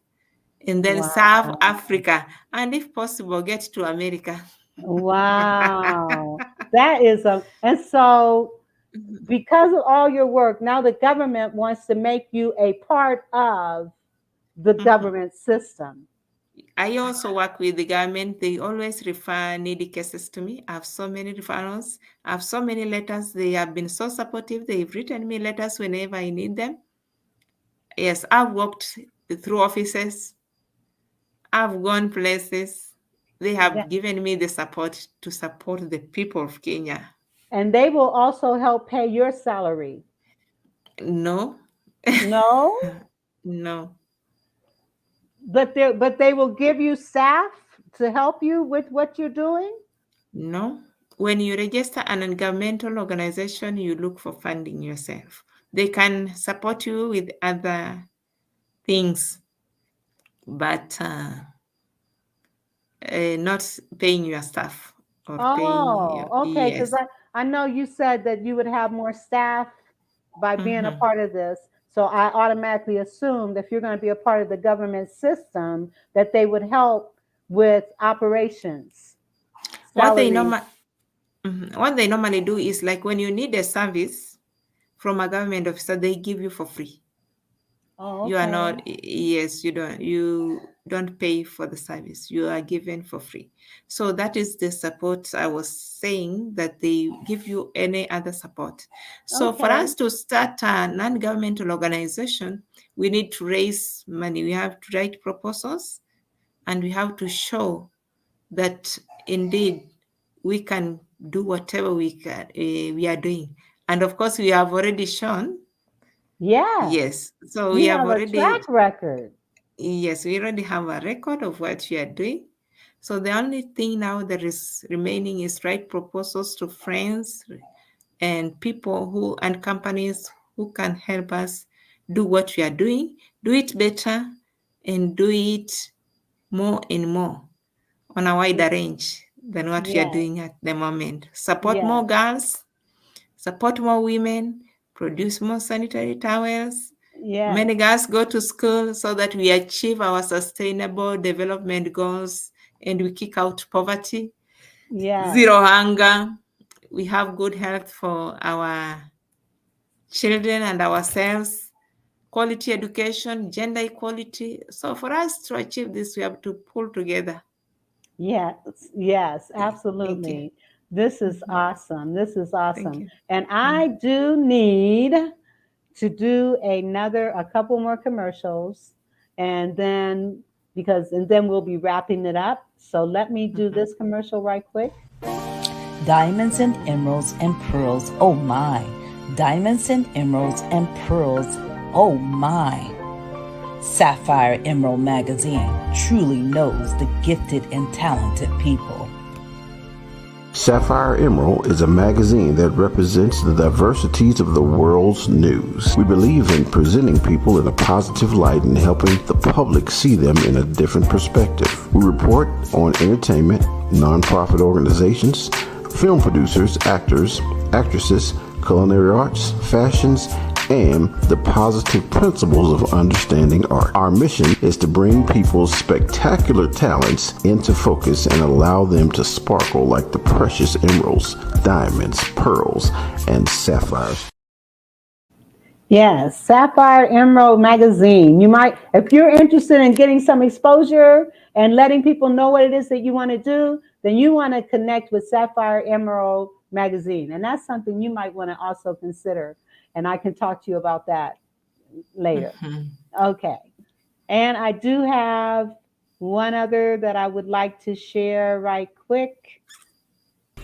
and then serve Wow. Africa, and if possible, get to America. Wow. That is a, and so because of all your work, now the government wants to make you a part of the Mhm. government system. I also work with the government. They always refer needy cases to me. I have so many referrals. I have so many letters. They have been so supportive. They've written me letters whenever I need them. Yes, I've walked through offices. I've gone places. They have That- given me the support to support the people of Kenya. And they will also help pay your salary. No, No, no, but they will give you staff to help you with what you're doing. no. When you register an non-governmental organization, you look for funding yourself. They can support you with other things, but not paying your staff or paying your, Oh, okay. Because yes. I know you said that you would have more staff by being a Mhm. part of this. So I automatically assumed if you're going to be a part of the government system, that they would help with operations, What they salaries. normal what they normally do is like when you need a service from a government officer, they give you for free. Oh, You are okay. not, yes, you don't pay for the service. You are given for free. So that is the support I was saying that they give you any other support. So for Okay. us to start a non-governmental organization, we need to raise money. We have to write proposals and we have to show that indeed we can do whatever we are doing. And of course, we have already shown Yes. Yes. So we You have have a already, track record. yes, we already have a record of what we are doing. So the only thing now that is remaining is write proposals to friends and people who and companies who can help us do what we are doing, do it better, and do it more and more on a wider range than what we are Yes. doing at the moment. Support Yes. more girls, support more women, produce more sanitary towels. Yes. Many girls go to school so that we achieve our sustainable development goals and we kick out poverty, Yes. zero hunger. We have good health for our children and ourselves, quality education, gender equality. So for us to achieve this, we have to pull together. Yes. Yes. Thank you. Absolutely. This is Mhm. awesome. This is Thank awesome. you. And Mm. I do need to do a couple more commercials, and then we'll be wrapping it up. So let me do Mhm. this commercial right quick. Diamonds and emeralds and pearls, oh my. Diamonds and emeralds and pearls, oh my. Sapphire Emerald Magazine truly knows the gifted and talented people. Sapphire Emerald is a magazine that represents the diversities of the world's news. We believe in presenting people in a positive light and helping the public see them in a different perspective. We report on entertainment, nonprofit organizations, film producers, actors, actresses, culinary arts, fashions, and the positive principles of understanding art. Our mission is to bring people's spectacular talents into focus and allow them to sparkle like the precious emeralds, diamonds, pearls, and sapphires. Yes, Sapphire Emerald Magazine. You might, if you're interested in getting some exposure and letting people know what it is that you want to do, then you want to connect with Sapphire Emerald Magazine. And that's something you might want to also consider. And I can talk to you about that later. Mhm. Okay. And I do have one other that I would like to share right quick.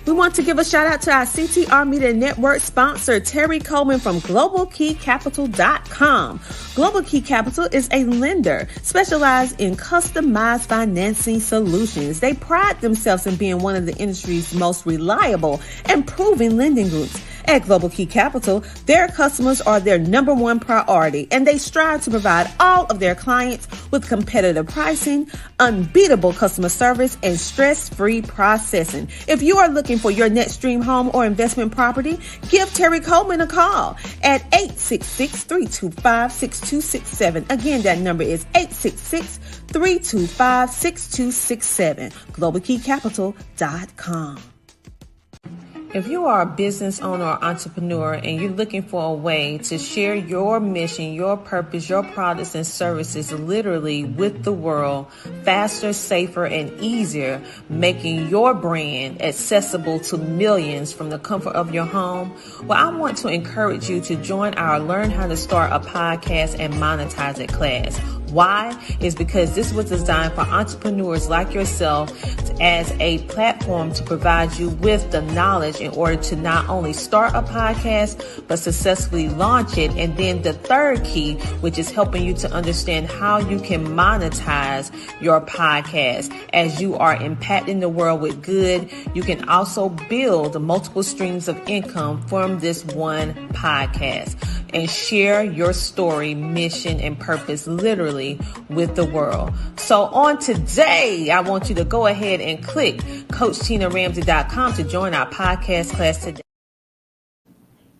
We want to give a shout out to our CTR Media Network sponsor, Terry Coleman from GlobalKeyCapital.com. Global Key Capital is a lender specialized in customized financing solutions. They pride themselves in being one of the industry's most reliable and proven lending groups. At Global Key Capital, their customers are their number one priority, and they strive to provide all of their clients with competitive pricing, unbeatable customer service, and stress-free processing. If you are looking for your next dream home or investment property, give Terry Coleman a call at 866-325-6267. Again, that number is 866-325-6267. GlobalKeyCapital.com. If you are a business owner or entrepreneur and you're looking for a way to share your mission, your purpose, your products and services literally with the world faster, safer, and easier, making your brand accessible to millions from the comfort of your home, well, I want to encourage you to join our Learn How to Start a Podcast and Monetize It class. Why? Is because this was designed for entrepreneurs like yourself as a platform to provide you with the knowledge in order to not only start a podcast, but successfully launch it. And then the third key, which is helping you to understand how you can monetize your podcast. As you are impacting the world with good, you can also build multiple streams of income from this one podcast and share your story, mission, and purpose literally with the world. So on today, I want you to go ahead and click CoachTinaRamsey.com to join our podcast class today.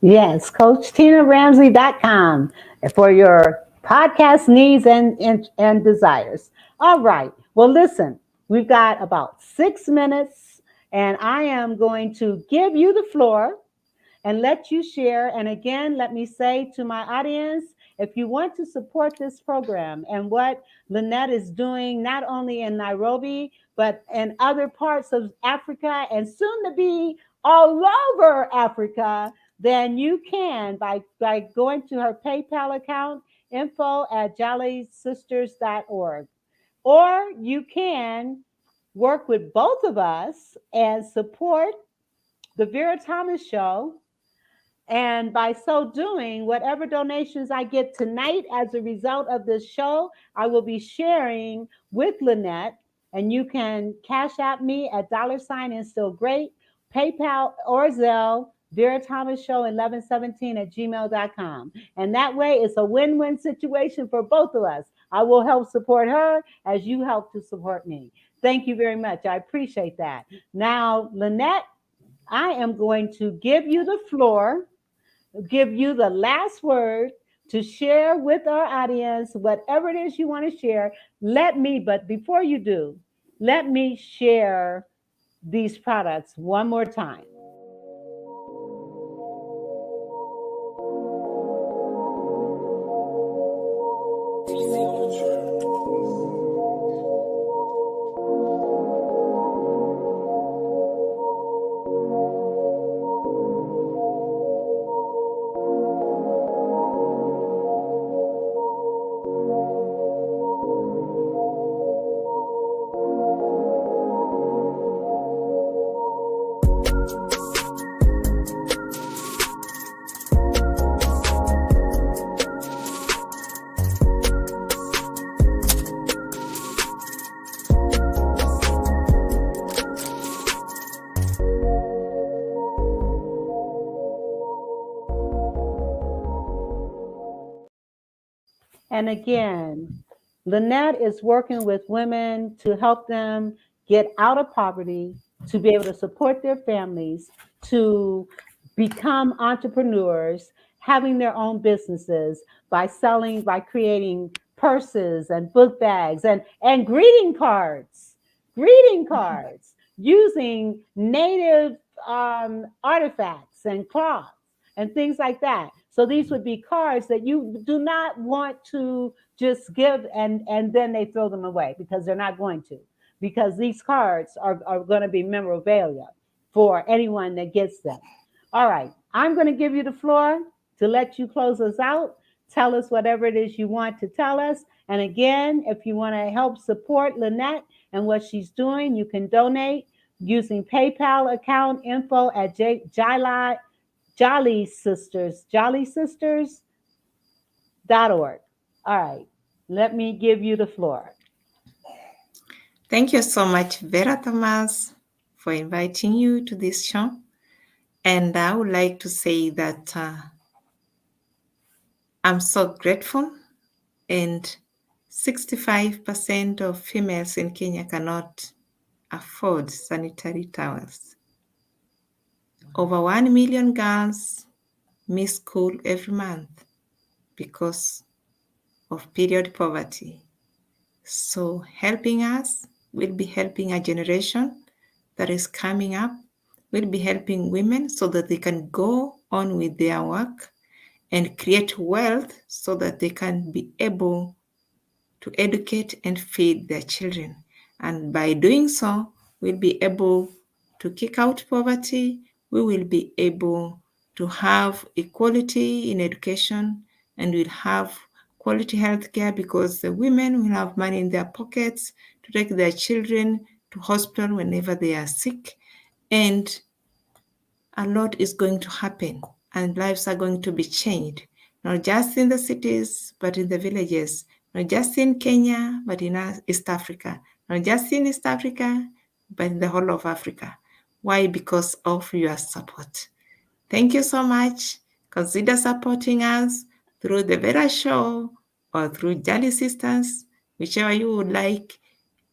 Yes, CoachTinaRamsey.com for your podcast needs and desires. All right. Well, listen, we've got about 6 minutes, and I am going to give you the floor and let you share. And again, let me say to my audience, if you want to support this program and what Linnet is doing, not only in Nairobi, but in other parts of Africa and soon to be all over Africa, then you can by going to her PayPal account, info@JaliSisters.org. Or you can work with both of us and support the Vera Thomas Show And by so doing, whatever donations I get tonight as a result of this show, I will be sharing with Lynette. And you can cash out me at $ and still great, PayPal or Zelle, Vera Thomas Show 1117 at gmail.com. And that way it's a win-win situation for both of us. I will help support her as you help to support me. Thank you very much. I appreciate that. Now, Lynette, I am going to give you the floor, give you the last word to share with our audience whatever it is you want to share. But before you do, let me share these products one more time. And again, Lynette is working with women to help them get out of poverty, to be able to support their families, to become entrepreneurs, having their own businesses by creating purses and book bags and greeting cards using native artifacts and cloths and things like that. So these would be cards that you do not want to just give and then they throw them away, because they're not going to. Because these cards are going to be memorabilia for anyone that gets them. All right, I'm going to give you the floor to let you close us out. Tell us whatever it is you want to tell us. And again, if you want to help support Lynette and what she's doing, you can donate using PayPal account info at Jali Sisters, JaliSisters.org. All right, let me give you the floor. Thank you so much, Vera Thomas, for inviting you to this show. And I would like to say that I'm so grateful, and 65% of females in Kenya cannot afford sanitary towels. Over 1 million girls miss school every month because of period poverty. So helping us will be helping a generation that is coming up, will be helping women so that they can go on with their work and create wealth so that they can be able to educate and feed their children. And by doing so, we'll be able to kick out poverty. We will be able to have equality in education, and we'll have quality health care because the women will have money in their pockets to take their children to hospital whenever they are sick. And a lot is going to happen, and lives are going to be changed, not just in the cities, but in the villages, not just in Kenya, but in East Africa, not just in East Africa, but in the whole of Africa. Why? Because of your support. Thank you so much. Consider supporting us through the Vera Show or through Jali Sisters, whichever you would like,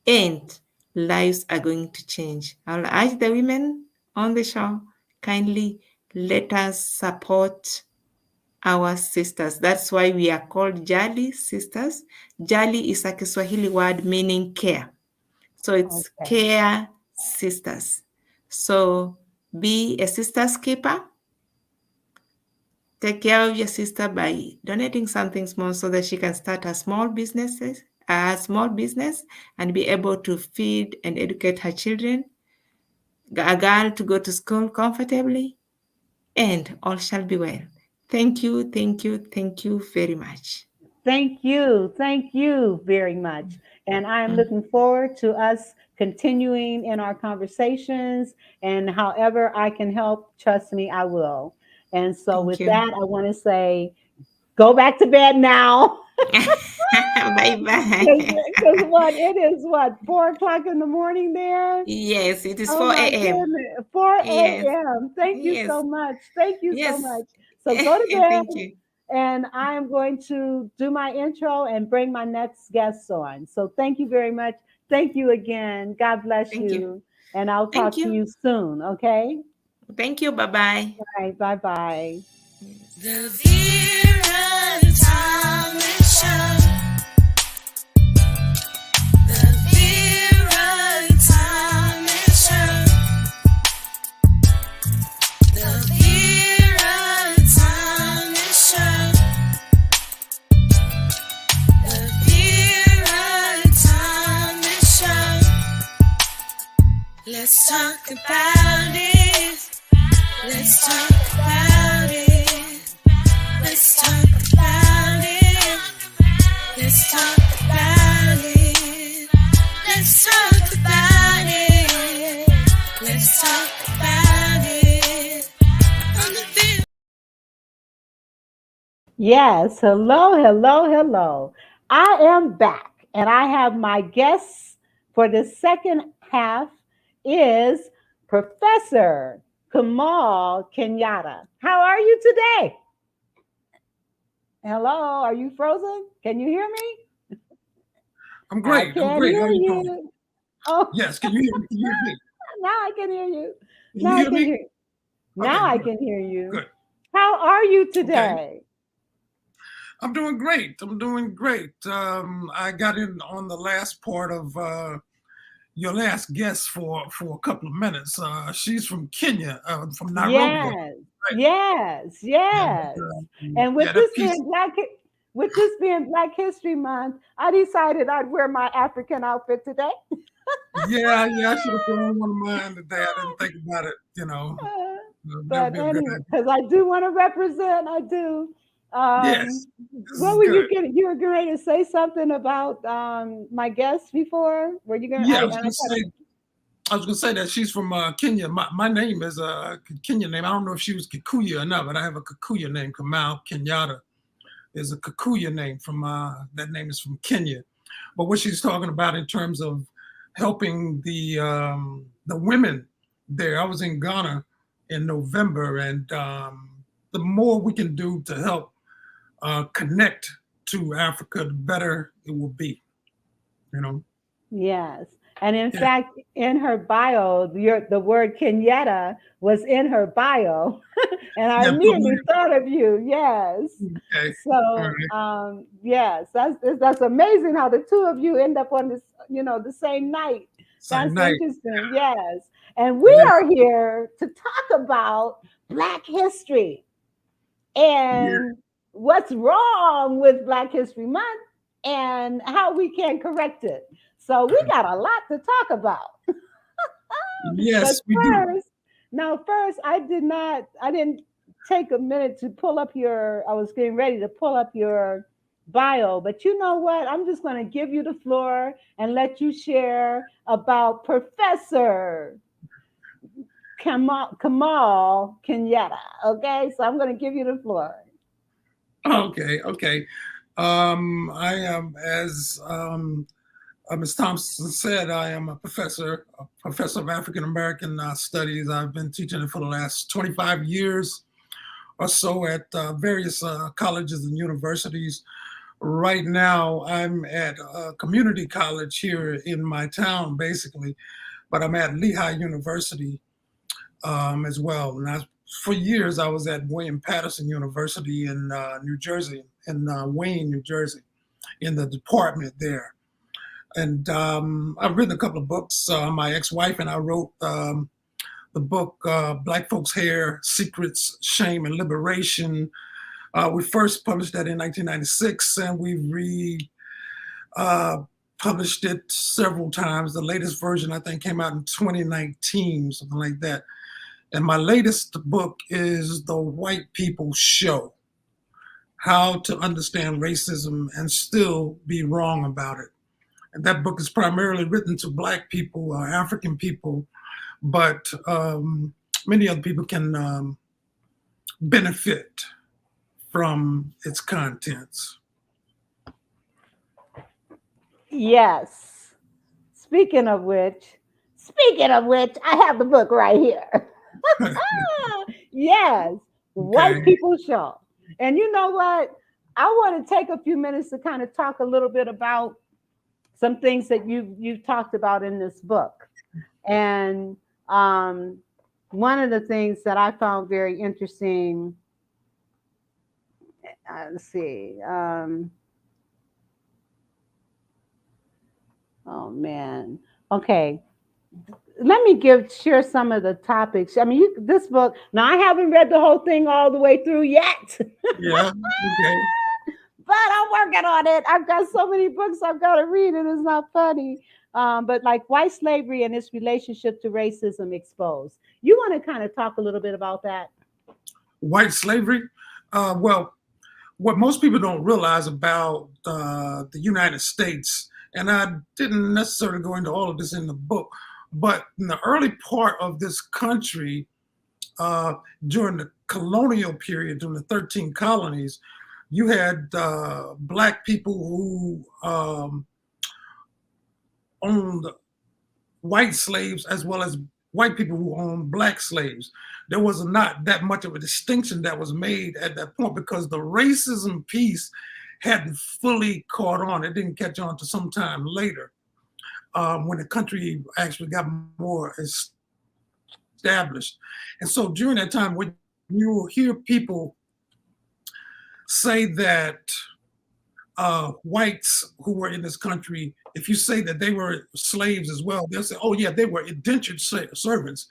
and lives are going to change. I'll urge the women on the show, kindly let us support our sisters. That's why we are called Jali Sisters. Jali is a Kiswahili word meaning care. So it's care sisters. So be a sister's keeper. Take care of your sister by donating something small so that she can start a small business and be able to feed and educate her children, a girl to go to school comfortably, and all shall be well. Thank you, thank you, thank you very much. Thank you very much. And I am looking forward to us continuing in our conversations, and however I can help, trust me, I will. And so Thank with you. that, I want to say, go back to bed now. Bye bye. Because it is 4 o'clock in the morning there. Yes, it is Oh 4 my a.m. goodness, 4 Yes, a.m. Thank you yes, so much. Thank you so yes. much. So go to bed, Thank you. and I am going to do my intro and bring my next guests on. So thank you very much. Thank you again. God bless Thank you. you. And I'll Thank talk to you. you soon. Okay. Thank you. Bye bye. All right. Bye bye. The Vera and Thomas Show. The Vera and Thomas Show. The Vera and Thomas Show. The Vera and Thomas Show. Let's talk about it. Let's talk about it. Let's talk about it. Let's talk about it. Let's talk about it. Let's talk about it. On the Vera. Yes. Hello, hello, hello. I am back, and I have my guests for the second half is Professor Kamau Kenyatta. How are you today? Hello, are you frozen? Can you hear me? I'm I great. I'm can't great. How hear are you doing? you. Oh, Yes. Can you hear me? Can you hear me? now I can hear you. Can Now you I hear can me? hear. Now Okay. I Good. can hear you. Good. How are you Okay. today? I'm doing great. I'm doing great. I got in on the last part of your last guest for a couple of minutes. She's from Kenya, from Nairobi. Yes, Right. yes, Yeah. yes. And Yeah. That piece. With this being Black History Month, I decided I'd wear my African outfit today. Yeah. Yeah. I should have thrown one of mine today. I didn't think about it. That would But be a good anyway, idea. because I do want to represent, I do. Yes. This What is were good. you were going to say something about my guest before? Were you going? Yeah. I was gonna say that she's from Kenya. My name is a Kenyan name. I don't know if she was Kikuyu or not, but I have a Kikuyu name. Kamau Kenyatta is a Kikuyu name from that name is from Kenya. But what she's talking about in terms of helping the women there. I was in Ghana in November, and the more we can do to help connect to Africa, the better it will be. You know. Yes. And in Yeah. fact, in her bio, the word Kenyatta was in her bio. And I Yeah. immediately thought of you. Yes. Okay. So, All right. yes, that's amazing how the two of you end up on this, the same night. Same That's night. interesting. Yes. And we It is. are here to talk about Black history Yeah. and what's wrong with Black History Month and how we can correct it. So we got a lot to talk about. But Yes, we do. first, I didn't take a minute to pull up I was getting ready to pull up your bio, but you know what? I'm just going to give you the floor and let you share about Professor Kamau Kenyatta. Okay, so I'm going to give you the floor. Okay, okay. I am, as Ms. Thompson said, I am a professor of African American studies. I've been teaching it for the last 25 years or so at various colleges and universities. Right now, I'm at a community college here in my town, basically, but I'm at Lehigh University as well. And for years, I was at William Patterson University in New Jersey, in Wayne, New Jersey, in the department there. And I've written a couple of books. My ex-wife and I wrote the book Black Folks' Hair, Secrets, Shame, and Liberation. We first published that in 1996, and we published it several times. The latest version, I think, came out in 2019, something like that. And my latest book is The White People Show: How to Understand Racism and Still Be Wrong About It. And that book is primarily written to Black people or African people, but many other people can benefit from its contents. Yes. Speaking of which, I have the book right here. Yes, White Okay. People Show. And you know what? I want to take a few minutes to kind of talk a little bit about some things that you've talked about in this book. And one of the things that I found very interesting, let's see. Oh man. Okay. Let me share some of the topics. I mean, this book. Now, I haven't read the whole thing all the way through yet, Yeah. Okay. but I'm working on it. I've got so many books I've got to read, and it's not funny. But like white slavery and its relationship to racism exposed. You want to kind of talk a little bit about that? White slavery. Well, what most people don't realize about the United States, and I didn't necessarily go into all of this in the book, but in the early part of this country, during the colonial period, during the 13 colonies, you had Black people who owned white slaves as well as white people who owned Black slaves. There was not that much of a distinction that was made at that point because the racism piece hadn't fully caught on. It didn't catch on to some time later when the country actually got more established. And so during that time, when you will hear people say that whites who were in this country, if you say that they were slaves as well, they'll say, oh yeah, they were indentured servants.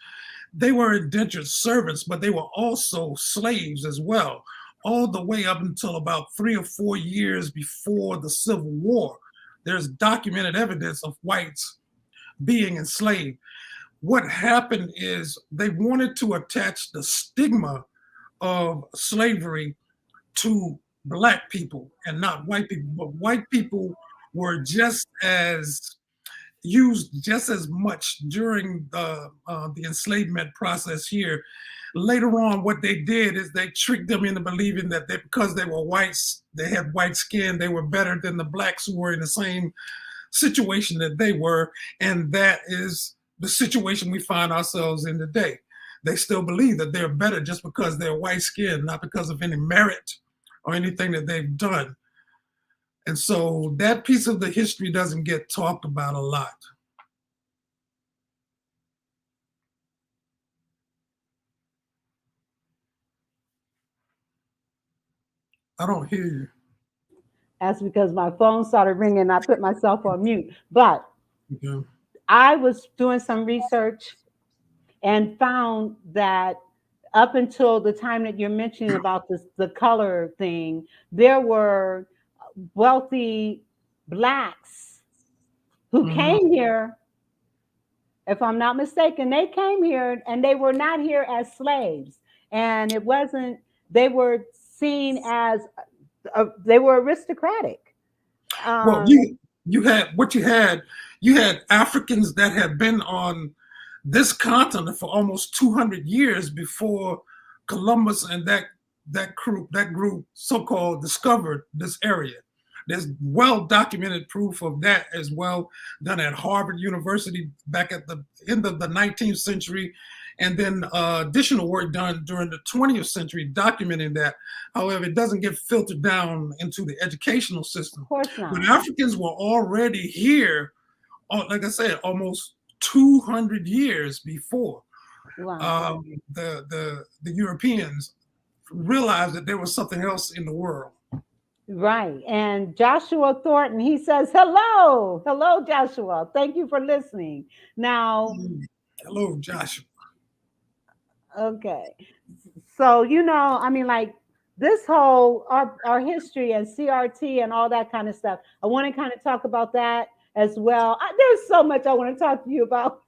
They were indentured servants, but they were also slaves as well, all the way up until about 3 or 4 years before the Civil War. There's documented evidence of whites being enslaved. What happened is they wanted to attach the stigma of slavery to Black people and not white people, but white people were just as used just as much during the enslavement process here. Later on, what they did is they tricked them into believing that because they were whites, they had white skin, they were better than the Blacks who were in the same situation that they were, and that is the situation we find ourselves in today. They still believe that they're better just because they're white skinned, not because of any merit or anything that they've done. And so that piece of the history doesn't get talked about a lot. I don't hear you. That's because my phone started ringing and I put myself on mute. But Okay. I was doing some research and found that up until the time that you're mentioning about the color thing, there were wealthy Blacks who came here. If I'm not mistaken, they came here and they were not here as slaves. And it wasn't, they were seen as, they were aristocratic. Well, you had Africans that had been on this continent for almost 200 years before Columbus and that group so-called discovered this area. There's well-documented proof of that as well, done at Harvard University back at the end of the 19th century, and then additional work done during the 20th century documenting that. However, it doesn't get filtered down into the educational system. Of course not. But Africans were already here, like I said, almost 200 years before. Wow. The Europeans realized that there was something else in the world. Right. And Joshua Thornton, he says, hello. Hello, Joshua. Thank you for listening. Now, hello, Joshua. Okay. So, I mean, like this whole, our history and CRT and all that kind of stuff, I want to kind of talk about that as well. There's so much I want to talk to you about.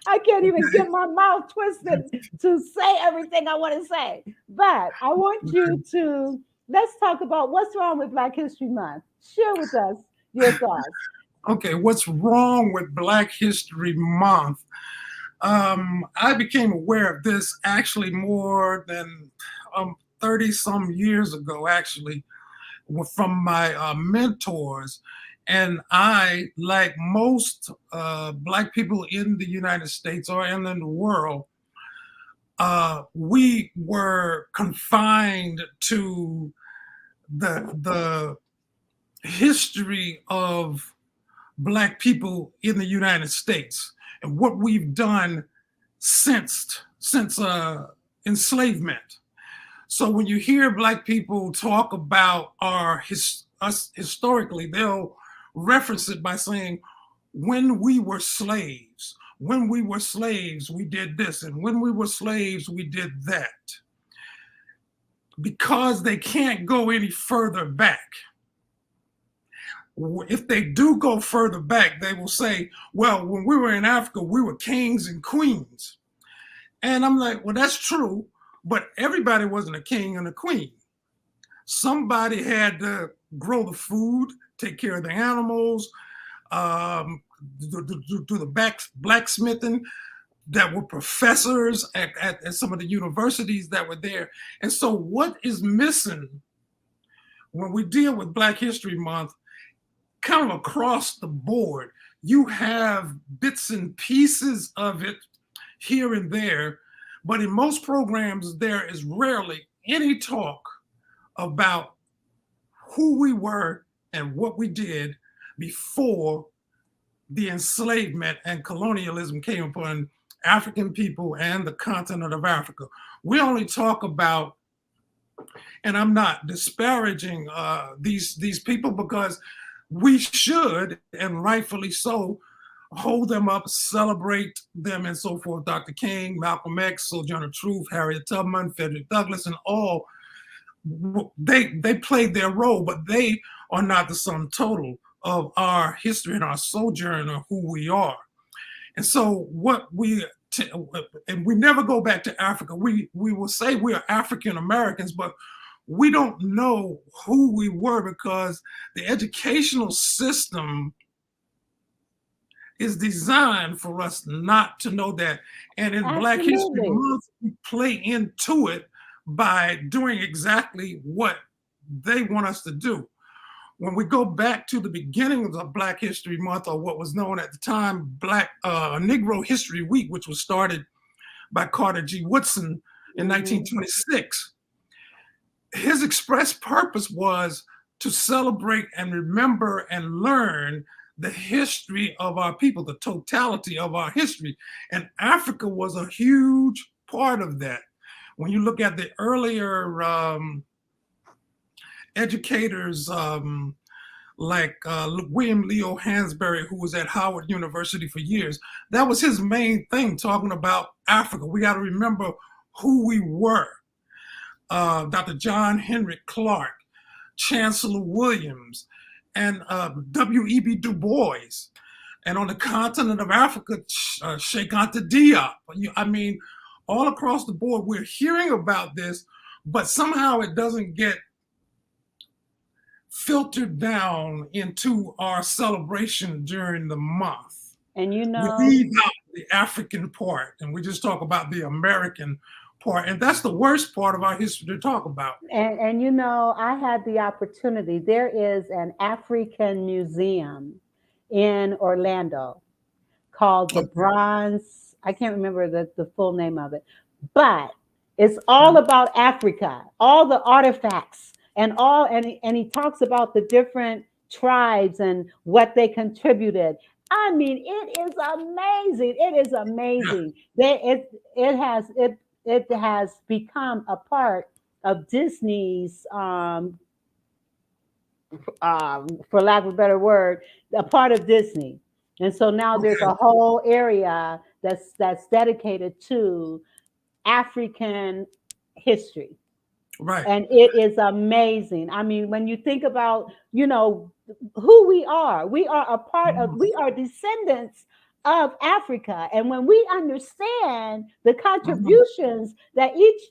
I can't even get my mouth twisted to say everything I want to say. But I want you to, let's talk about what's wrong with Black History Month. Share with us your thoughts. Okay, what's wrong with Black History Month? I became aware of this actually more than 30 some years ago, actually, from my mentors. And I, like most Black people in the United States or in the world, we were confined to the history of Black people in the United States and what we've done since enslavement. So when you hear Black people talk about us historically, they'll reference it by saying, when we were slaves, we did this, and when we were slaves, we did that. Because they can't go any further back. If they do go further back, they will say, well, when we were in Africa, we were kings and queens. And I'm like, well, that's true, but everybody wasn't a king and a queen. Somebody had to grow the food, take care of the animals, do the blacksmithing, that were professors at some of the universities that were there. And so what is missing when we deal with Black History Month, kind of across the board, you have bits and pieces of it here and there, but in most programs, there is rarely any talk about who we were and what we did before the enslavement and colonialism came upon African people and the continent of Africa. We only talk about, and I'm not disparaging these people, because we should, and rightfully so, hold them up, celebrate them, and so forth. Dr. King, Malcolm X, Sojourner Truth, Harriet Tubman, Frederick Douglass, and all, they played their role, but they are not the sum total of our history and our sojourn or who we are. And so and we never go back to Africa. We will say we are African Americans, but we don't know who we were because the educational system is designed for us not to know that. And in Black History Month, we play into it by doing exactly what they want us to do. When we go back to the beginning of Black History Month, or what was known at the time Negro History Week, which was started by Carter G. Woodson in 1926, his express purpose was to celebrate and remember and learn the history of our people, the totality of our history. And Africa was a huge part of that. When you look at the earlier educators like William Leo Hansberry, who was at Howard University for years, that was his main thing, talking about Africa. We got to remember who we were. Dr. John Henry Clark, Chancellor Williams, and W.E.B. Du Bois. And on the continent of Africa, Sheikh Anta Diop. I mean, all across the board, we're hearing about this, but somehow it doesn't get filtered down into our celebration during the month. And we leave out the African part, and we just talk about the American part, and that's the worst part of our history to talk about. And you know, I had the opportunity. There is an African museum in Orlando called the Bronze. I can't remember the full name of it, but it's all about Africa, all the artifacts and he talks about the different tribes and what they contributed. I mean, it is amazing. It is amazing. It has become a part of Disney's, for lack of a better word, a part of Disney. And so now there's a whole area that's dedicated to African history. Right. And it is amazing. I mean, when you think about, you know, who we are a part of, we are descendants of Africa. And when we understand the contributions that each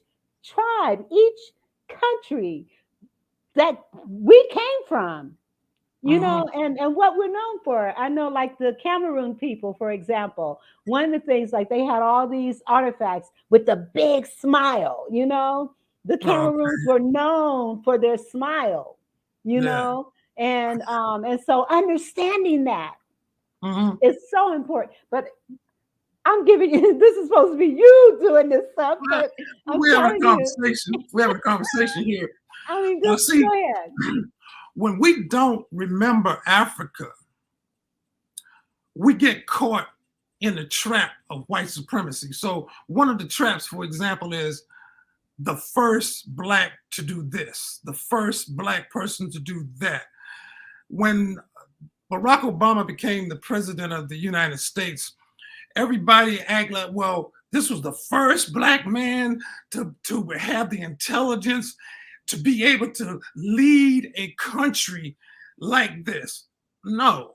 tribe, each country that we came from, you know, and what we're known for. I know, like the Cameroon people, for example, one of the things, like they had all these artifacts with the big smile, you know, The Cameroons were known for their smile, you Yeah. know, and so understanding that is so important. But I'm giving you, this is supposed to be you doing this stuff, but We're having a conversation. We're having a conversation here. I mean, Now, just see, go ahead. when we don't remember Africa, we get caught in the trap of white supremacy. So one of the traps, for example, is the first Black to do this, the first Black person to do that. When Barack Obama became the president of the United States, everybody act like, well, this was the first Black man to have the intelligence to be able to lead a country like this. No.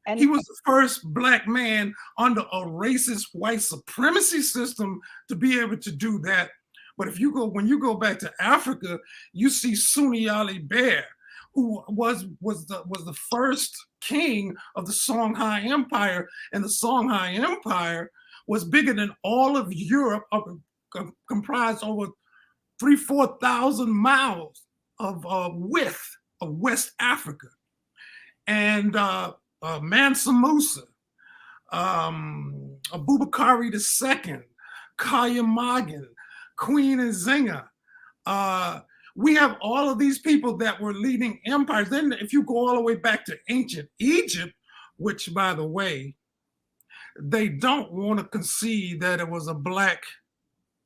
And he was the first Black man under a racist white supremacy system to be able to do that. But when you go back to Africa, you see Sunni Ali Bear, who was the first king of the Songhai Empire, and the Songhai Empire was bigger than all of Europe, comprised over 3,000-4,000 miles of width of West Africa. And Mansa Musa, Abubakari II, Kaya Magan, Queen Nzinga. We have all of these people that were leading empires. Then if you go all the way back to ancient Egypt, which, by the way, they don't want to concede that it was a Black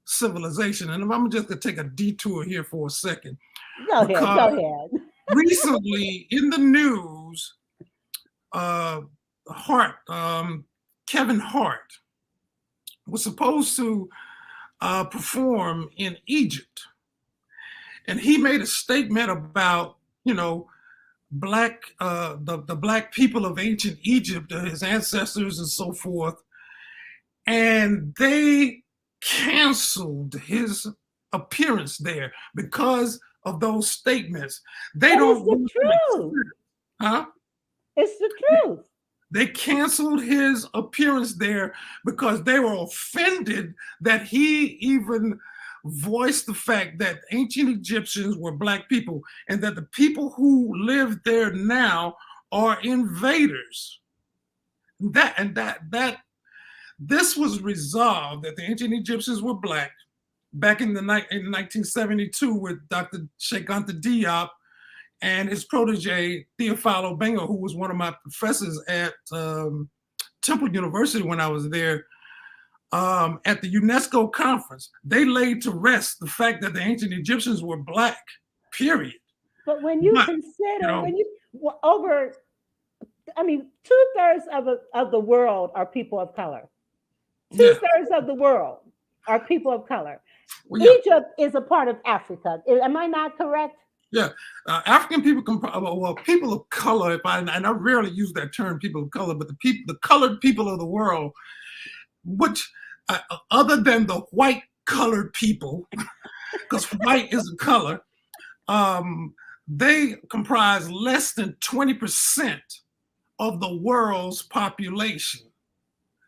civilization. And I'm just going to take a detour here for a second. Go ahead. Recently in the news, Kevin Hart was supposed to perform in Egypt. And he made a statement about, the Black people of ancient Egypt, his ancestors and so forth. And they canceled his appearance there because of those statements. It's the truth. Huh? It's the truth. They canceled his appearance there because they were offended that he even voiced the fact that ancient Egyptians were Black people and that the people who live there now are invaders. This was resolved that the ancient Egyptians were Black back in 1972 with Dr. Sheikh Anta Diop and his protege, Theophilo Benga, who was one of my professors at Temple University when I was there. At the UNESCO conference, they laid to rest the fact that the ancient Egyptians were Black, period. But when you consider, two-thirds of the world are people of color. Two-thirds of the world are people of color. Well, Egypt is a part of Africa. Am I not correct? Yeah, African people, people of color. And I rarely use that term, people of color, but the colored people of the world, which other than the white colored people, because white is a color, they comprise less than 20% of the world's population.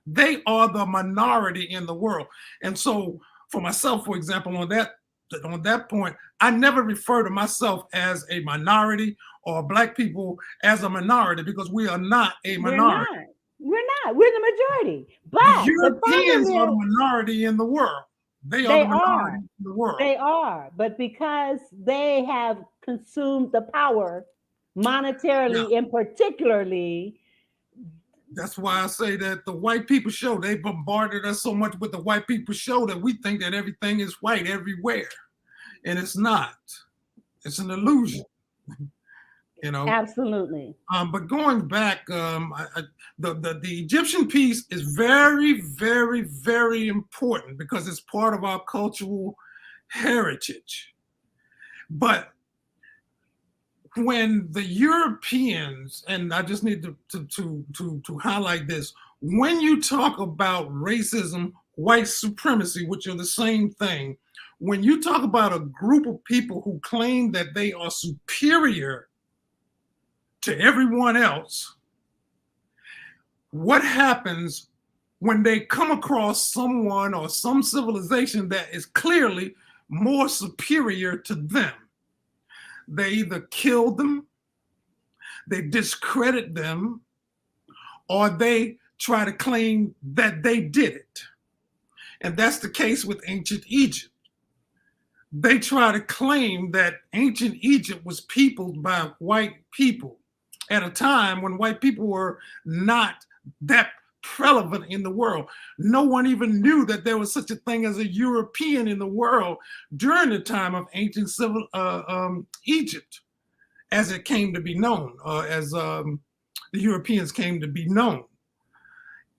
They are the minority in the world. And so for myself, for example, on that point, I never refer to myself as a minority or Black people as a minority because we are not a minority. We're not. We're the majority. But the Europeans are the minority in the world. They are the minority in the world. They are. But because they have consumed the power monetarily and particularly. That's why I say that the white people show, they bombarded us so much with the white people show that we think that everything is white everywhere. And it's not. It's an illusion. Absolutely. But going back, the Egyptian piece is very, very, very important because it's part of our cultural heritage. But when the Europeans, and I just need to highlight this, when you talk about racism, white supremacy, which are the same thing, when you talk about a group of people who claim that they are superior to everyone else, what happens when they come across someone or some civilization that is clearly more superior to them. They either killed them, they discredit them, or they try to claim that they did it. And that's the case with ancient Egypt. They try to claim that ancient Egypt was peopled by white people at a time when white people were not that prevalent in the world. No one even knew that there was such a thing as a European in the world during the time of ancient Egypt, as it came to be known, as the Europeans came to be known.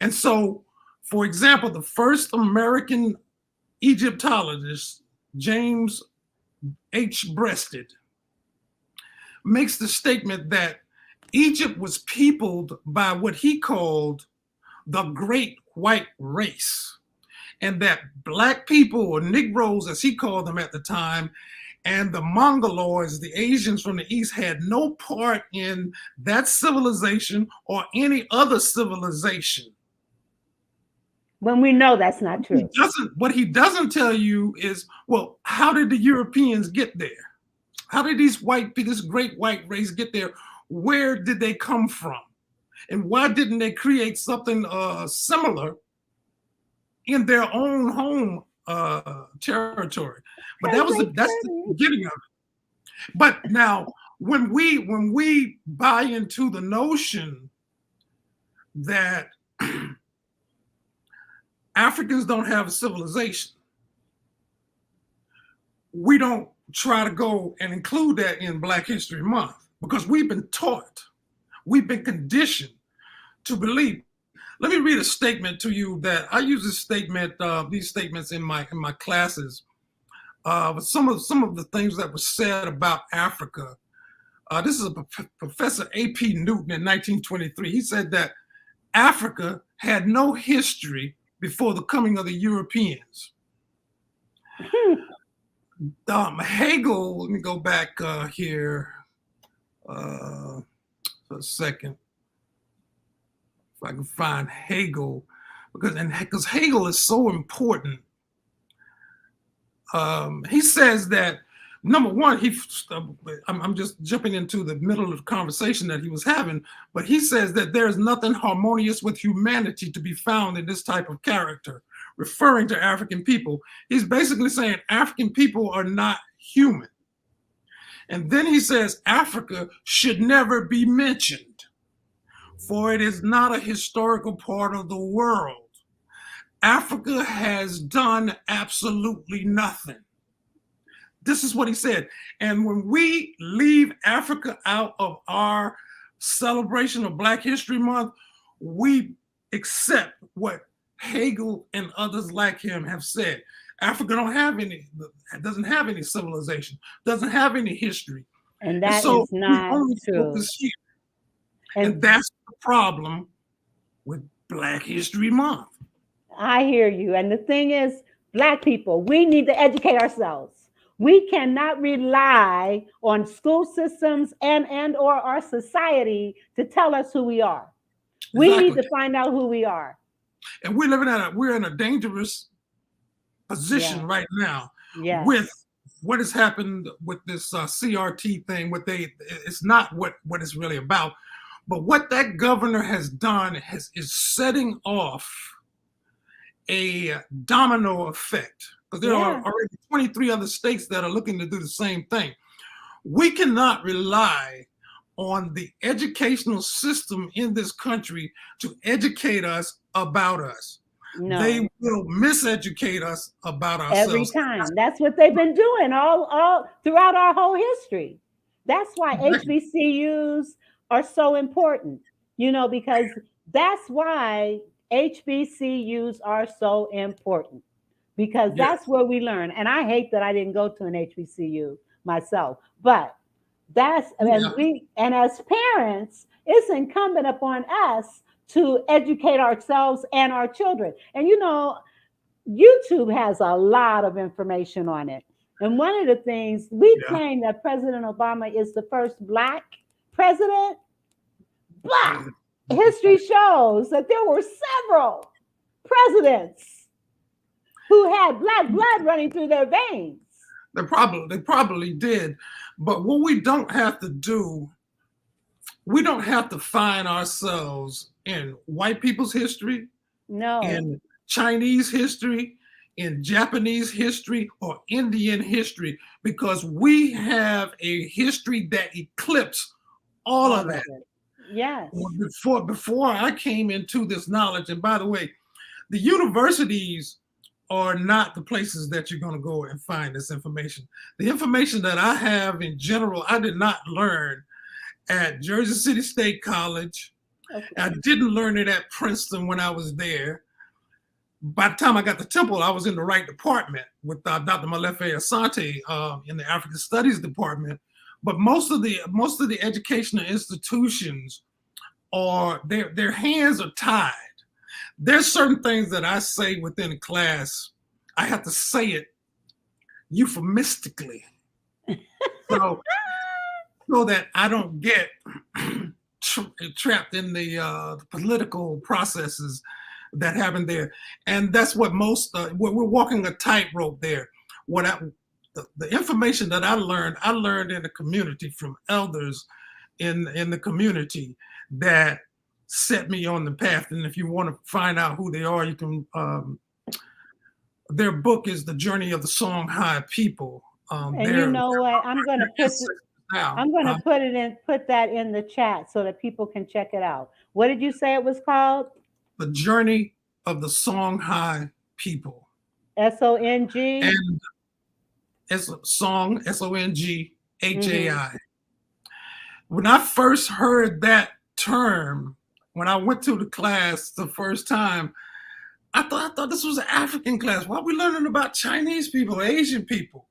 And so, for example, the first American Egyptologist, James H. Breasted, makes the statement that Egypt was peopled by what he called the Great White Race, and that Black people, or Negroes as he called them at the time, and the Mongoloids, the Asians from the East, had no part in that civilization or any other civilization. When we know that's not true. What he doesn't tell you is, well, how did the Europeans get there? How did this great white race get there? Where did they come from? And why didn't they create something similar in their own home territory? But that's the beginning of it. But now, when we buy into the notion that Africans don't have a civilization, we don't try to go and include that in Black History Month, because we've been taught, we've been conditioned to believe. Let me read a statement to you that I use these statements in my classes. Some of the things that were said about Africa. This is Professor A.P. Newton in 1923. He said that Africa had no history before the coming of the Europeans. Hegel, let me go back here for a second, if I can find Hegel, because Hegel is so important. He says that, number one, I'm just jumping into the middle of the conversation that he was having, but he says that there is nothing harmonious with humanity to be found in this type of character, referring to African people. He's basically saying African people are not human. And then he says Africa should never be mentioned, for it is not a historical part of the world. Africa has done absolutely nothing. This is what he said. And when we leave Africa out of our celebration of Black History Month, we accept what Hegel and others like him have said. Africa doesn't have any civilization, doesn't have any history. And that is not true. And that's the problem with Black History Month. I hear you. And the thing is, Black people, we need to educate ourselves. We cannot rely on school systems and or our society to tell us who we are. We need to find out who we are. And we're in a dangerous position right now with what has happened with this CRT thing. It's not what it's really about, but what that governor has done is setting off a domino effect, because there are already 23 other states that are looking to do the same thing. We cannot rely on the educational system in this country to educate us about us. No. They will miseducate us about ourselves. Every time. That's what they've been doing all throughout our whole history. That's why HBCUs are so important, because that's why HBCUs are so important, because that's where we learn. And I hate that I didn't go to an HBCU myself, but and as parents, it's incumbent upon us to educate ourselves and our children. And YouTube has a lot of information on it. And one of the things we claim that President Obama is the first Black president, but history shows that there were several presidents who had Black blood running through their veins. They probably did. But what we don't have to do, we don't have to find ourselves in white people's history, No. in Chinese history, in Japanese history, or Indian history, because we have a history that eclipses all of that. Yes. Before I came into this knowledge, and by the way, the universities are not the places that you're going to go and find this information. The information that I have in general, I did not learn at Jersey City State College. Okay. I didn't learn it at Princeton when I was there. By the time I got to Temple, I was in the right department with Dr. Malefe Asante in the African Studies department. But most of the educational institutions are their hands are tied. There's certain things that I say within class, I have to say it euphemistically, so that I don't get trapped in the political processes that happen there. And that's what we're walking a tightrope there. The information that I learned in the community from elders in the community that set me on the path. And if you want to find out who they are, you can. Their book is The Journey of the Songhai People. And you know what? I'm going to put that in the chat so that people can check it out. What did you say it was called? The Journey of the Songhai People. SONG. And it's song SONGHAI. Mm-hmm. When I first heard that term, when I went to the class the first time, I thought this was an African class. Why are we learning about Chinese people, Asian people?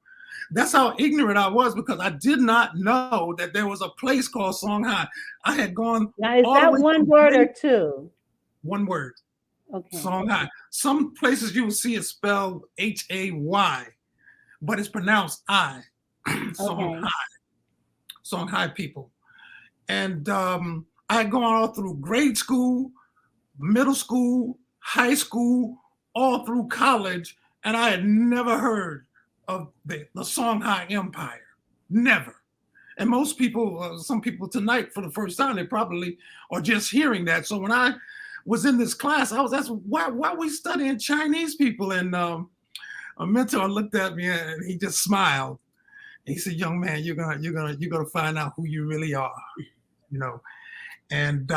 That's how ignorant I was, because I did not know that there was a place called Songhai. I had gone. Now, is that one word or two? One word. Okay. Songhai. Some places you will see it spelled HAY, but it's pronounced I. Songhai. Okay. Songhai people. And I had gone all through grade school, middle school, high school, all through college, and I had never heard of the Songhai Empire. Never. And most people, some people tonight for the first time, they probably are just hearing that. So when I was in this class, I was asking, why are we studying Chinese people? And a mentor looked at me and he just smiled. He said, "Young man, you're gonna find out who you really are, you know." And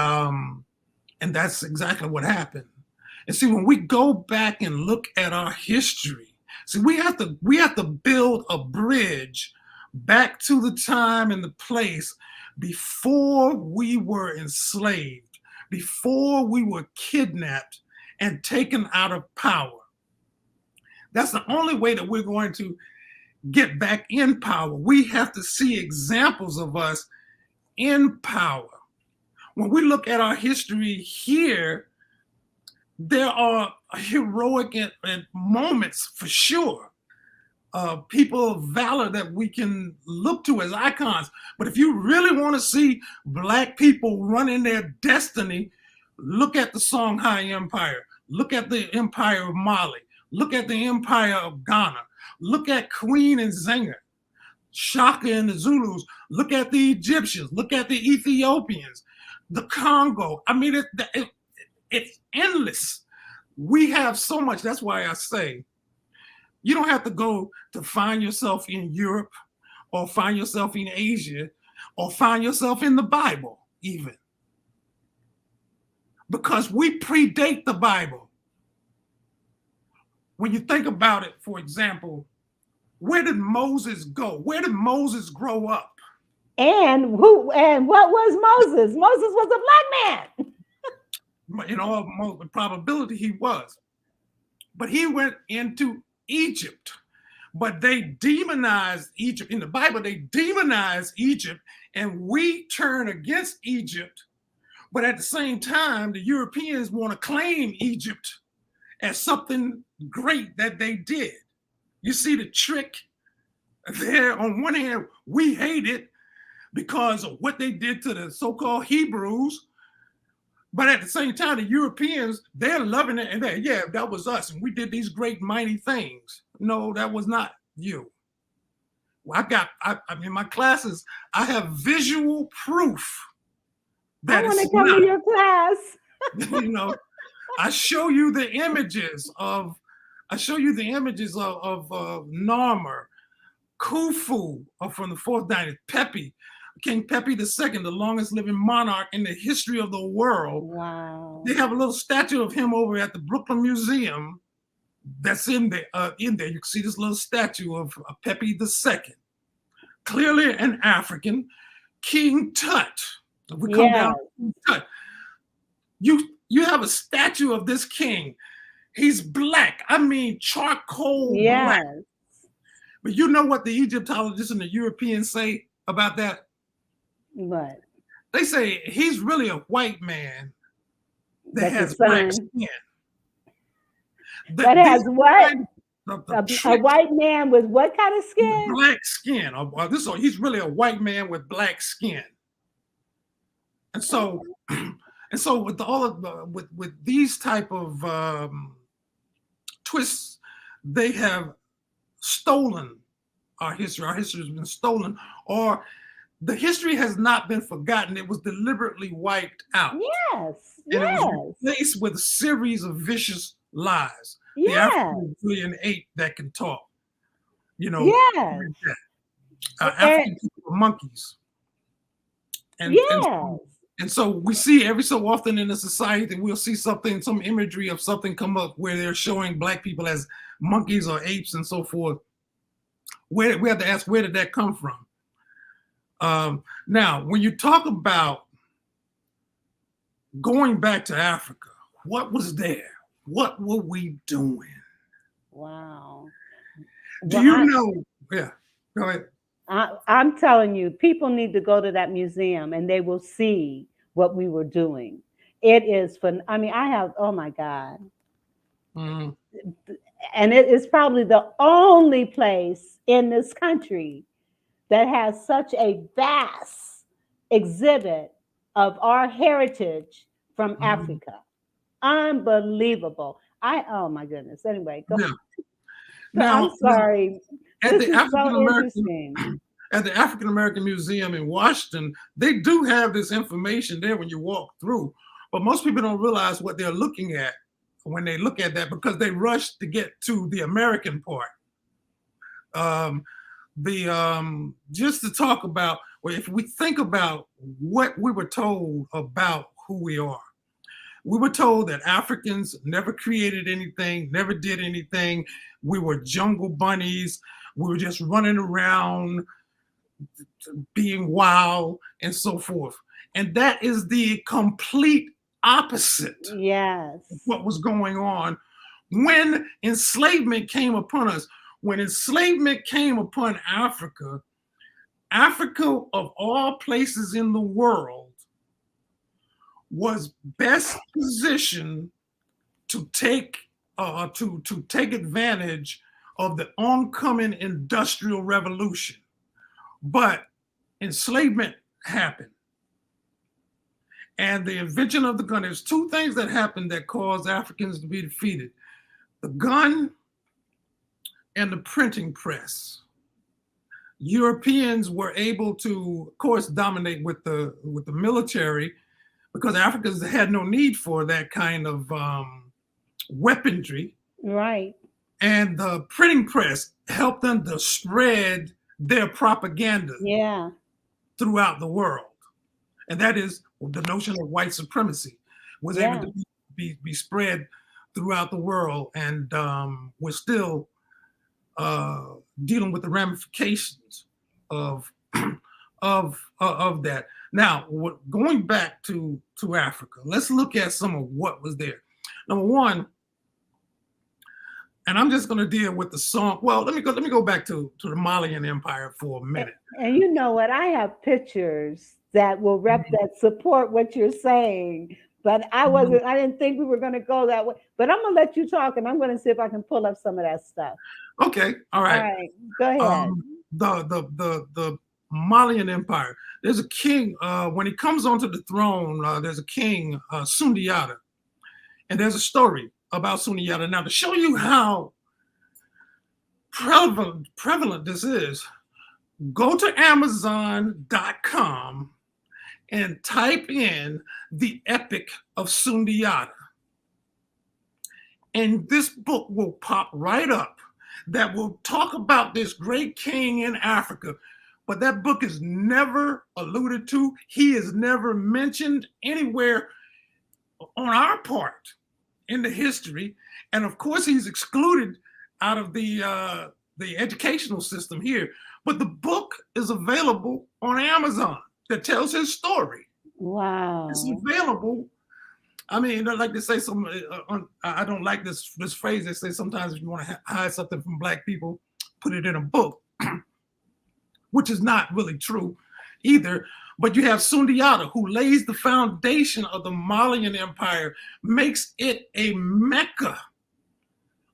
that's exactly what happened. And see, when we go back and look at our history, see, we have to build a bridge back to the time and the place before we were enslaved, before we were kidnapped and taken out of power. That's the only way that we're going to get back in power. We have to see examples of us in power. When we look at our history here, there are heroic moments for sure. People of valor that we can look to as icons. But if you really want to see Black people running their destiny, look at the Songhai Empire. Look at the Empire of Mali. Look at the Empire of Ghana. Look at Queen and Zenga, Shaka and the Zulus. Look at the Egyptians. Look at the Ethiopians, the Congo. I mean, it's endless. We have so much. That's why I say, you don't have to go to find yourself in Europe or find yourself in Asia or find yourself in the Bible even. Because we predate the Bible. When you think about it, for example, where did Moses go? Where did Moses grow up? And what was Moses? Moses was a Black man. In all probability, he was. But he went into Egypt. But they demonized Egypt. In the Bible, they demonized Egypt, and we turn against Egypt. But at the same time, the Europeans want to claim Egypt as something great that they did. You see the trick there? On one hand, we hate it because of what they did to the so-called Hebrews. But at the same time, the Europeans, they're loving it. And that was us. And we did these great, mighty things. No, that was not you. I mean, my classes, I have visual proof that I want to it's come not. to your class. You know, I show you the images of Narmer, Khufu from the fourth dynasty, Pepi, King Pepi II, the longest living monarch in the history of the world. Wow. They have a little statue of him over at the Brooklyn Museum that's in there. You can see this little statue of Pepi II. Clearly an African. King Tut. If we come down to Tut, you have a statue of this king. He's black. I mean, charcoal black. But you know what the Egyptologists and the Europeans say about that? What? They say he's really a white man that has black skin. That has what? A white man with what kind of skin? Black skin. He's really a white man with black skin. And so, with all of with these type of twists, they have stolen our history. Our history has been stolen, or the history has not been forgotten. It was deliberately wiped out. Yes. And it was replaced with a series of vicious lies. Yes. The African brilliant ape that can talk. You know. Yes. African people are monkeys. And so we see every so often in a society that we'll see something, some imagery of something come up where they're showing black people as monkeys or apes and so forth. We have to ask, where did that come from? Now, when you talk about going back to Africa, what was there? What were we doing? Wow. Do you know? Yeah, go ahead. I'm telling you, people need to go to that museum and they will see what we were doing. It is fun. I mean, oh my God. Mm-hmm. And it is probably the only place in this country that has such a vast exhibit of our heritage from Africa. Unbelievable. Oh my goodness. Anyway, go ahead. Now, I'm sorry. At the African American Museum in Washington, they do have this information there when you walk through, but most people don't realize what they're looking at when they look at that, because they rush to get to the American part. Just to talk about, well, if we think about what we were told about who we are, we were told that Africans never created anything, never did anything. We were jungle bunnies. We were just running around, being wild and so forth. And that is the complete opposite of what was going on when enslavement came upon us. When enslavement came upon Africa, Africa of all places in the world was best positioned to take advantage of the oncoming industrial revolution. But enslavement happened. And the invention of the gun, there's two things that happened that caused Africans to be defeated: the gun and the printing press. Europeans were able to, of course, dominate with the military, because Africans had no need for that kind of weaponry. Right. And the printing press helped them to spread their propaganda throughout the world. And that is the notion of white supremacy was able to be spread throughout the world. And we're still dealing with the ramifications of that. Now, going back to Africa, let's look at some of what was there. Number one, and I'm just going to deal with the song. Well, let me go back to the Malian Empire for a minute. And you know what? I have pictures that will that support what you're saying. But I didn't think we were going to go that way. But I'm going to let you talk, and I'm going to see if I can pull up some of that stuff. Okay. All right. All right. Go ahead. The Malian Empire. There's a king. When he comes onto the throne, there's a king, Sundiata. And there's a story about Sundiata. Now, to show you how prevalent this is, go to Amazon.com and type in The Epic of Sundiata. And this book will pop right up that will talk about this great king in Africa. But that book is never alluded to. He is never mentioned anywhere on our part in the history. And of course, he's excluded out of the educational system here. But the book is available on Amazon that tells his story. Wow. It's available. I mean, I like to say some. I don't like this phrase. They say sometimes if you want to hide something from Black people, put it in a book, which is not really true either. But you have Sundiata, who lays the foundation of the Malian Empire, makes it a mecca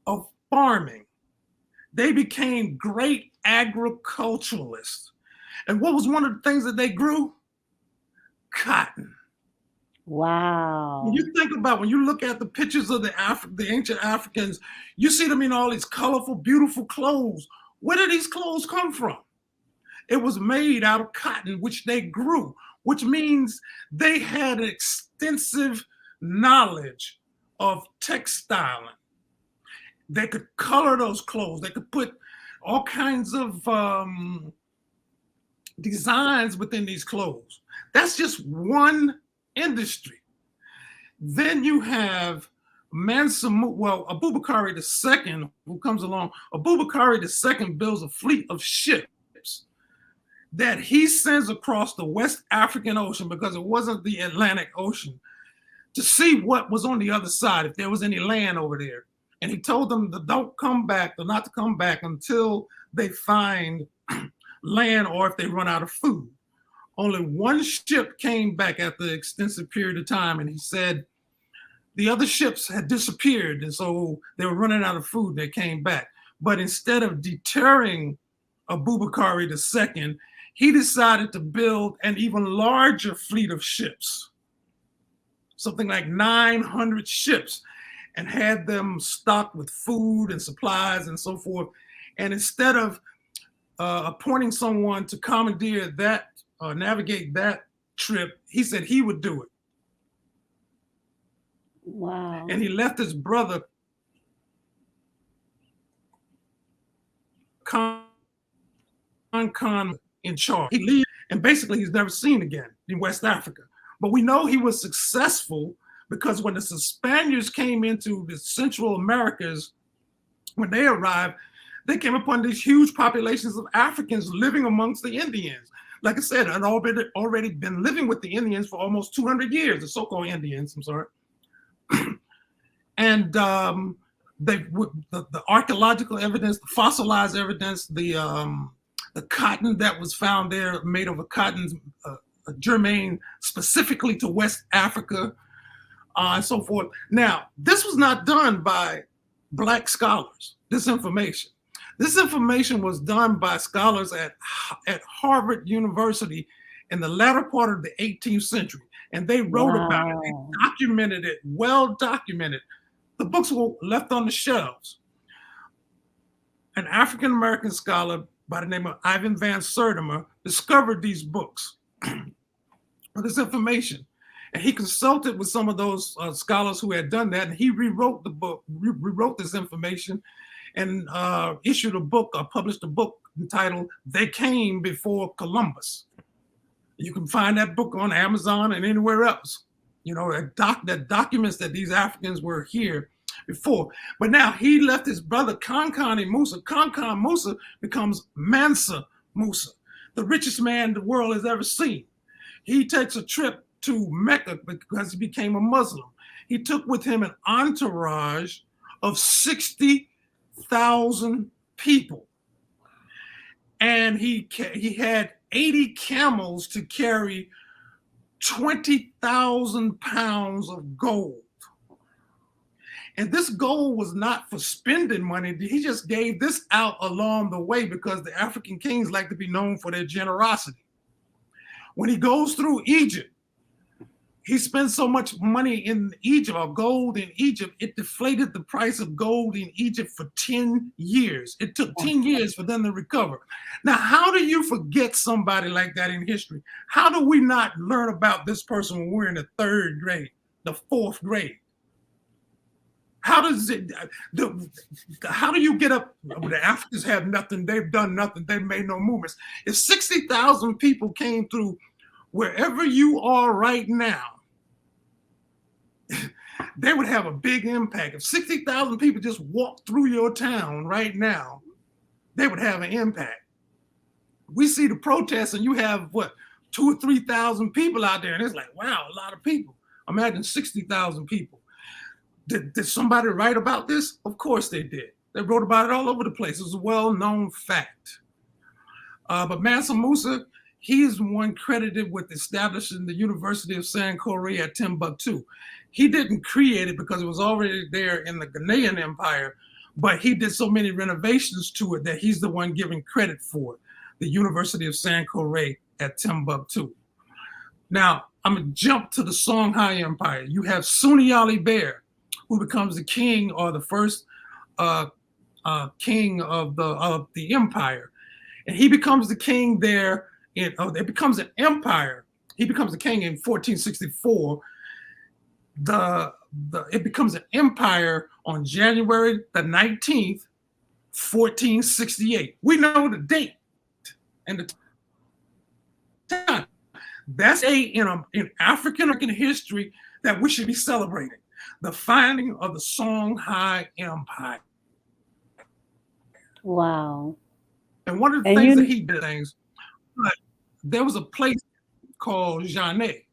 of farming. They became great agriculturalists. And what was one of the things that they grew? Cotton. Wow. When you think about, when you look at the pictures of the ancient Africans, you see them in all these colorful, beautiful clothes. Where did these clothes come from? It was made out of cotton, which they grew, which means they had extensive knowledge of textiling. They could color those clothes. They could put all kinds of designs within these clothes. That's just one industry. Then you have Abubakar II, who comes along. Abubakar II builds a fleet of ships that he sends across the West African Ocean, because it wasn't the Atlantic Ocean, to see what was on the other side, if there was any land over there. And he told them to not to come back until they find land or if they run out of food. Only one ship came back after an extensive period of time, and he said the other ships had disappeared, and so they were running out of food, and they came back. But instead of deterring Abubakar II, he decided to build an even larger fleet of ships, something like 900 ships, and had them stocked with food and supplies and so forth. And instead of appointing someone to commandeer that, navigate that trip, he said he would do it. Wow. And he left his brother Khan in charge. He leaves, and basically he's never seen again in West Africa. But we know he was successful because when the Spaniards came into the Central Americas, when they arrived, they came upon these huge populations of Africans living amongst the Indians. Like I said, I'd already been living with the Indians for almost 200 years, the so-called Indians, I'm sorry. And the archaeological evidence, the fossilized evidence, the cotton that was found there made of a cotton germane specifically to West Africa, and so forth. Now, this was not done by Black scholars, this information. This information was done by scholars at Harvard University in the latter part of the 18th century. And they wrote about it, they documented it, well documented. The books were left on the shelves. An African-American scholar by the name of Ivan Van Sertima discovered these books, this information. And he consulted with some of those scholars who had done that, and he rewrote the book, rewrote this information, and issued a book, published a book entitled They Came Before Columbus. You can find that book on Amazon and anywhere else. You know, that documents that these Africans were here before. But now he left his brother Kankan Musa. Kankan Musa becomes Mansa Musa, the richest man the world has ever seen. He takes a trip to Mecca because he became a Muslim. He took with him an entourage of 60,000 people. And he had 80 camels to carry 20,000 pounds of gold. And this gold was not for spending money. He just gave this out along the way because the African kings like to be known for their generosity. When he goes through Egypt, he spent so much money in Egypt, or gold in Egypt, it deflated the price of gold in Egypt for 10 years. It took 10 years for them to recover. Now, how do you forget somebody like that in history? How do we not learn about this person when we're in the 3rd grade, the 4th grade? How do you get up? The Africans have nothing. They've done nothing. They've made no movements. If 60,000 people came through wherever you are right now, they would have a big impact. If 60,000 people just walked through your town right now, they would have an impact. We see the protests and you have, what, 2,000 or 3,000 people out there, and it's like, wow, a lot of people. Imagine 60,000 people. Did somebody write about this? Of course they did. They wrote about it all over the place. It was a well-known fact. But Mansa Musa, he is the one credited with establishing the University of Sankore at Timbuktu. He didn't create it because it was already there in the Ghanaian Empire, but he did so many renovations to it that he's the one giving credit for it, the University of Sankore at Timbuktu. Now, I'm going to jump to the Songhai Empire. You have Sunni Ali Bear, who becomes the king, or the first king of the empire. And he becomes the king there. It becomes an empire. He becomes the king in 1464. It becomes an empire on January the 19th, 1468. We know the date and the time. That's in African history that we should be celebrating. The founding of the Songhai Empire. Wow. And one of the things that he did, but there was a place called Jané,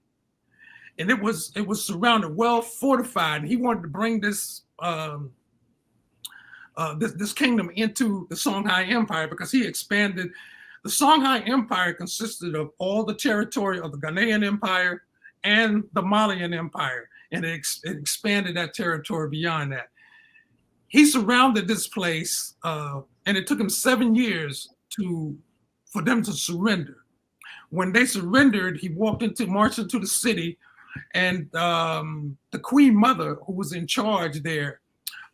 and it was surrounded, well fortified, and he wanted to bring this this kingdom into the Songhai Empire because he expanded. The Songhai Empire consisted of all the territory of the Ghanaian Empire and the Malian Empire, and it expanded that territory beyond that. He surrounded this place, and it took him 7 years for them to surrender. When they surrendered, he marched into the city, and the Queen Mother, who was in charge there,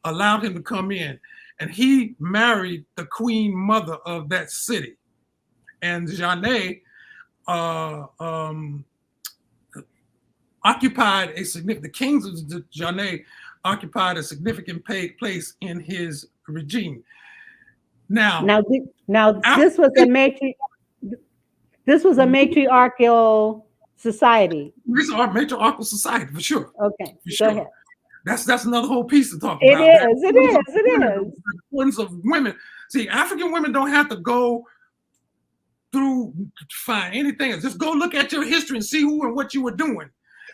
allowed him to come in, and he married the Queen Mother of that city. And Jané occupied the kings of Jané occupied a significant place in his regime. Now this was a matriarchal society. This is our matriarchal society for sure. Okay, for sure. Go ahead. That's another whole piece to talk It about. is. The importance of women. See, African women don't have to go through to find anything. Just go look at your history and see who and what you were doing.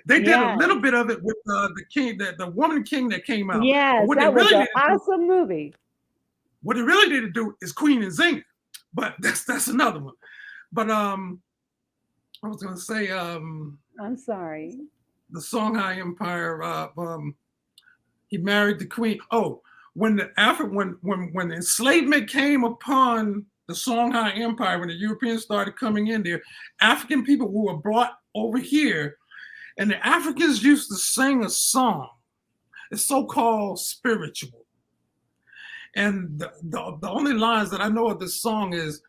They did a little bit of it with the king, the woman king that came out. Yes, that was an awesome movie. What they really need to do is Queen and Zinga, but that's another one. But I was gonna say I'm sorry. The Songhai Empire. He married the queen. Oh, when the enslavement came upon the Songhai Empire, when the Europeans started coming in there, African people who were brought over here, and the Africans used to sing a song. It's so-called spiritual. And the only lines that I know of this song is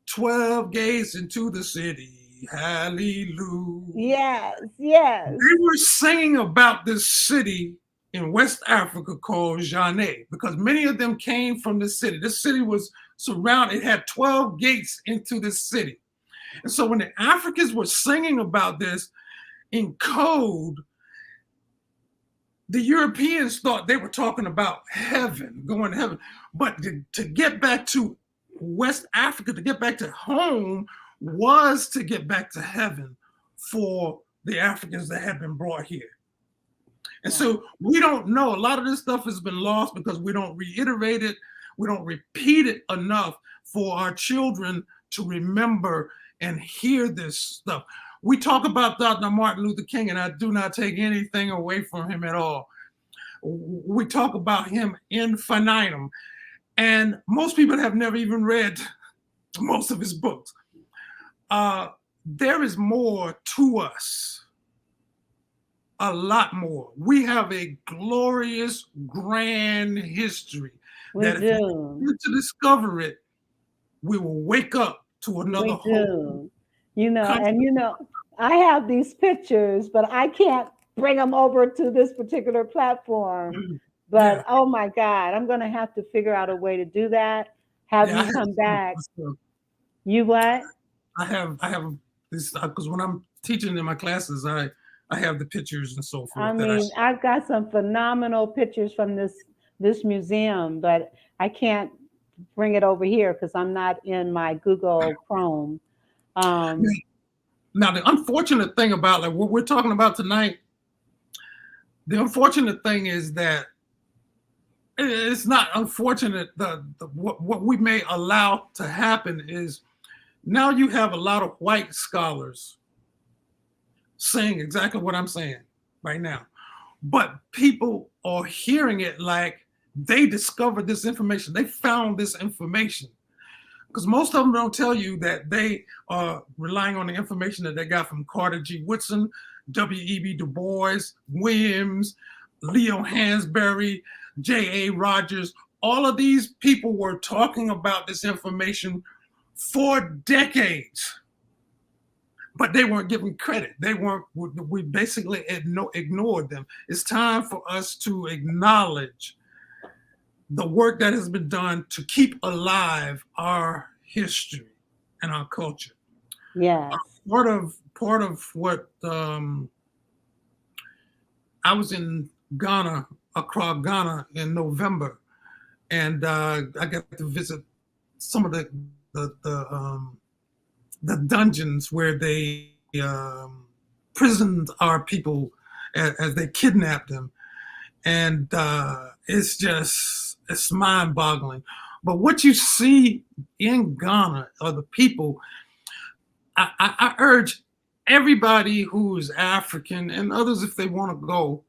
12 gates into the city, hallelujah. Yes. They were singing about this city in West Africa called Jané, because many of them came from this city. This city was surrounded, it had 12 gates into this city. And so when the Africans were singing about this in code, the Europeans thought they were talking about heaven, going to heaven. But to get back to West Africa, to get back to home, was to get back to heaven for the Africans that had been brought here. And so we don't know. A lot of this stuff has been lost because we don't reiterate it. We don't repeat it enough for our children to remember and hear this stuff. We talk about Dr. Martin Luther King, and I do not take anything away from him at all. We talk about him infinitum, and most people have never even read most of his books. There is more to us a lot more. We have a glorious, grand history. We that do. If we get to discover it, we will wake up to another We hope. do. I have these pictures, but I can't bring them over to this particular platform. But Yeah. oh my God, I'm gonna have to figure out a way to do that. Have Yeah, I you have come some back? stuff. You what? I have this because when I'm teaching in my classes, I have the pictures and so forth. I mean, I've got some phenomenal pictures from this museum, but I can't bring it over here because I'm not in my Google Chrome. Now, the unfortunate thing about like what we're talking about tonight, the unfortunate thing is that it's not unfortunate. What we may allow to happen is now you have a lot of white scholars saying exactly what I'm saying right now, but people are hearing it like they discovered this information. They found this information. Because most of them don't tell you that they are relying on the information that they got from Carter G. Woodson, W.E.B. Du Bois, Williams, Leo Hansberry, J.A. Rogers. All of these people were talking about this information for decades, but they weren't given credit. We basically ignored them. It's time for us to acknowledge the work that has been done to keep alive our history and our culture. Yes. Part of what I was in Ghana, Accra, Ghana in November, and I got to visit some of the dungeons where they prisoned our people as they kidnapped them, and it's mind-boggling. But what you see in Ghana are the people. I urge everybody who is African and others, if they want to go,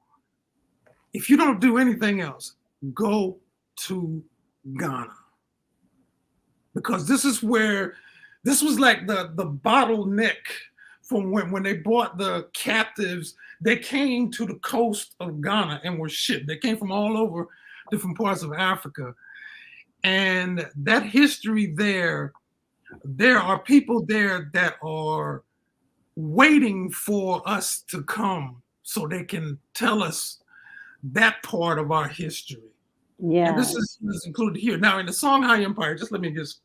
if you don't do anything else, go to Ghana. Because this was like the bottleneck from when they brought the captives. They came to the coast of Ghana and were shipped. They came from all over different parts of Africa. And that history there are people there that are waiting for us to come so they can tell us that part of our history. Yeah. And this is included here. Now, in the Songhai Empire, just let me just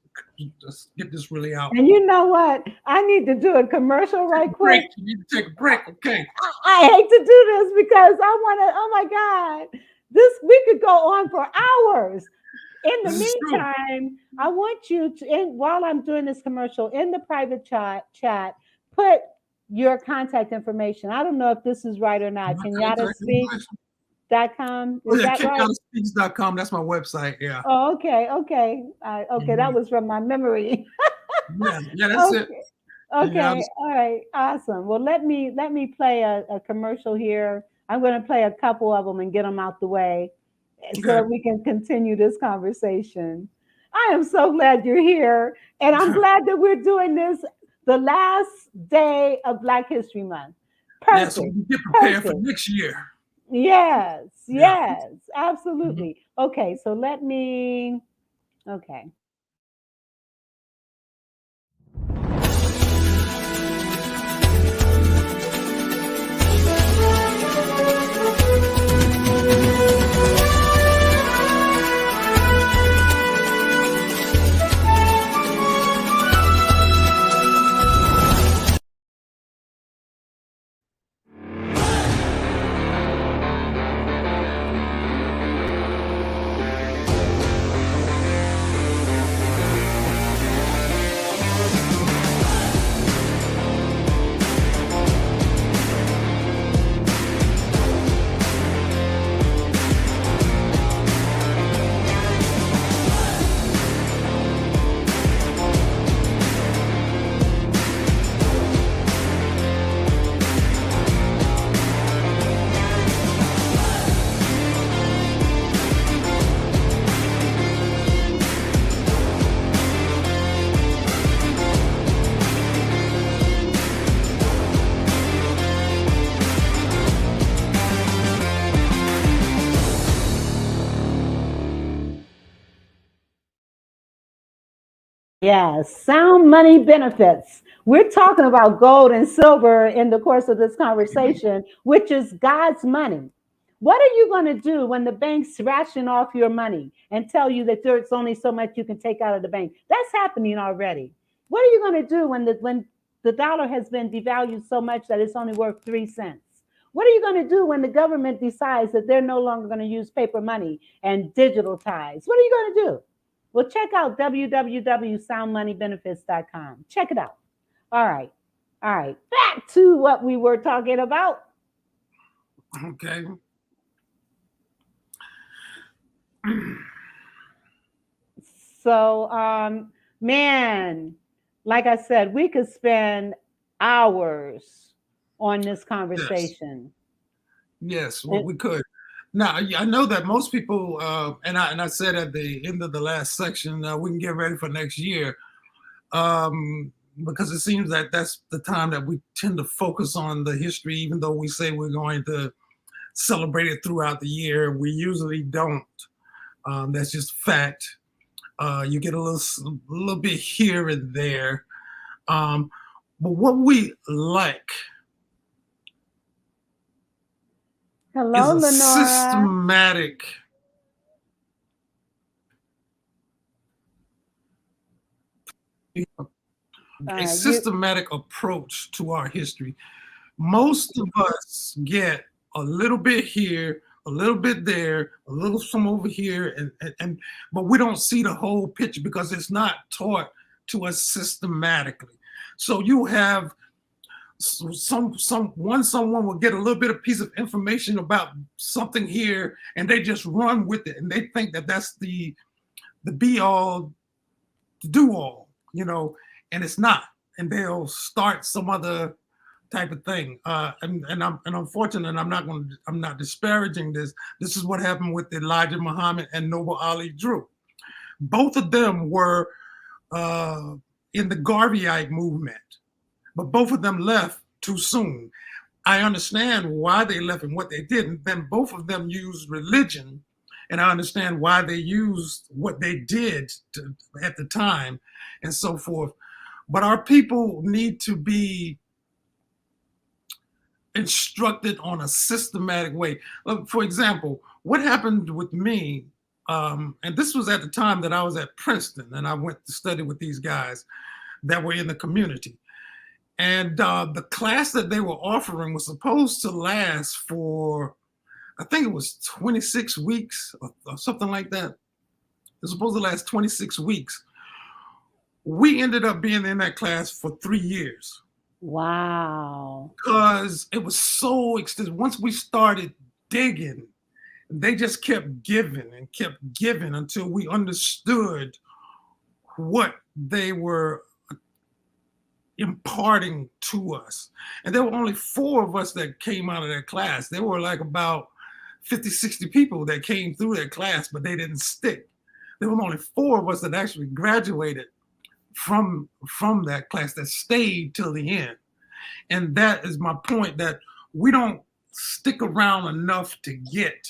get this really out. And you know what? I need to do a commercial right quick. You need to take a break, okay? I hate to do this because I want to, oh my God, we could go on for hours. In the meantime, I want you to, while I'm doing this commercial, in the private chat, put your contact information. I don't know if this is right or not. KenyattaSpeaks.com. Is that right? KenyattaSpeaks.com. That's my website. Yeah. Oh, okay. That was from my memory. yeah, that's it. Okay. Yeah, All right. Awesome. Well, let me play a commercial here. I'm going to play a couple of them and get them out the way so that we can continue this conversation. I am so glad you're here. And I'm glad that we're doing this the last day of Black History Month. Perfect. Yeah, so we get prepared for next year. Yes, absolutely. Okay, so okay. Yes, sound money benefits. We're talking about gold and silver in the course of this conversation, which is God's money. What are you going to do when the bank's ration off your money and tell you that there's only so much you can take out of the bank? That's happening already. What are you going to do when the dollar has been devalued so much that it's only worth 3 cents? What are you going to do when the government decides that they're no longer going to use paper money and digital ties? What are you going to do? Well, check out www.soundmoneybenefits.com. Check it out. All right. All right. Back to what we were talking about. Okay. So, man, like I said, we could spend hours on this conversation. Yes, well, we could. Now, I know that most people, and I said at the end of the last section, we can get ready for next year, because it seems that that's the time that we tend to focus on the history, even though we say we're going to celebrate it throughout the year. We usually don't. That's just fact. You get a little bit here and there. But what we like Hello, is a Lenora. systematic approach to our history. Most of us get a little bit here, a little bit there, a little from over here, but we don't see the whole picture because it's not taught to us systematically. So you have someone will get a little bit of piece of information about something here, and they just run with it, and they think that that's the be all, the do all, and it's not. And they'll start some other type of thing. And I'm unfortunate. I'm not disparaging this. This is what happened with Elijah Muhammad and Noble Ali Drew. Both of them were in the Garveyite movement, but both of them left too soon. I understand why they left and what they did. And then both of them used religion, and I understand why they used what they did at the time and so forth. But our people need to be instructed on a systematic way. For example, what happened with me, and this was at the time that I was at Princeton, and I went to study with these guys that were in the community. And the class that they were offering was supposed to last for, I think it was 26 weeks or something like that. It was supposed to last 26 weeks. We ended up being in that class for 3 years. Wow. Because it was so extensive. Once we started digging, they just kept giving and kept giving until we understood what they were imparting to us. And there were only 4 of us that came out of that class. There were like about 50, 60 people that came through that class, but they didn't stick. There were only 4 of us that actually graduated from that class, that stayed till the end. And that is my point, that we don't stick around enough to get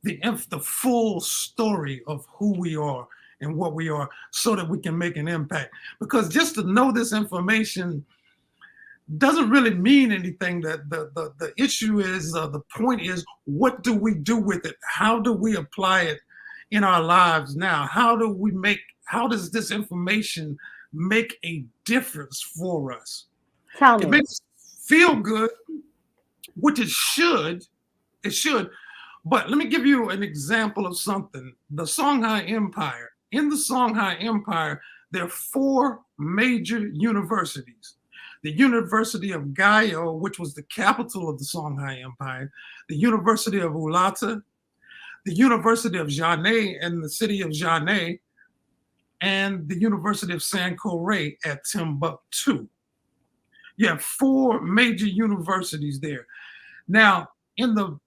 the full story of who we are and what we are, so that we can make an impact. Because just to know this information doesn't really mean anything. That the issue is, the point is, what do we do with it? How do we apply it in our lives now? How does this information make a difference for us? Tell me. It makes us feel good, which it should. It should. But let me give you an example of something. The Songhai Empire. In the Songhai Empire, there are 4 major universities. The University of Gayo, which was the capital of the Songhai Empire, the University of Ulata, the University of Jané and the city of Jané, and the University of Sankore at Timbuktu. You have 4 major universities there. Now, in the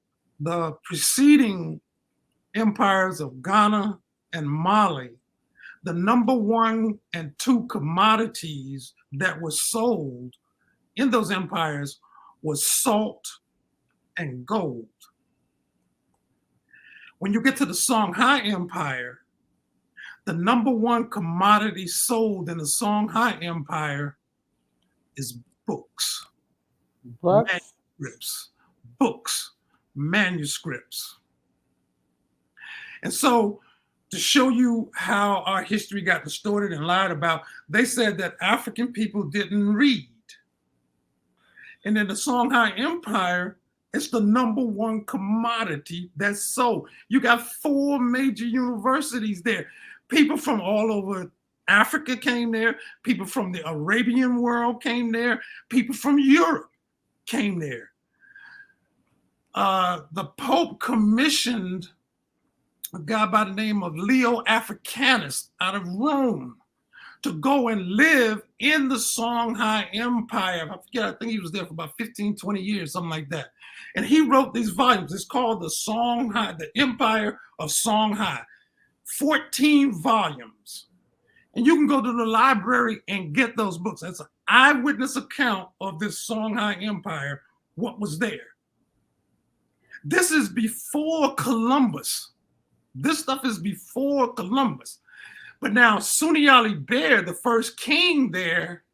preceding empires of Ghana and Mali, the number 1 and 2 commodities that were sold in those empires was salt and gold. When you get to the Songhai Empire, the number one commodity sold in the Songhai Empire is books. Books. Manuscripts. And so, to show you how our history got distorted and lied about, they said that African people didn't read. And in the Songhai Empire, it's the number one commodity that's sold. You got 4 major universities there. People from all over Africa came there. People from the Arabian world came there. People from Europe came there. The Pope commissioned a guy by the name of Leo Africanus out of Rome to go and live in the Songhai Empire. I forget, I think he was there for about 15, 20 years, something like that. And he wrote these volumes. It's called the Empire of Songhai, 14 volumes. And you can go to the library and get those books. That's an eyewitness account of this Songhai Empire, what was there. This is before Columbus. This stuff is before Columbus. But now Sunni Bear, the first king there,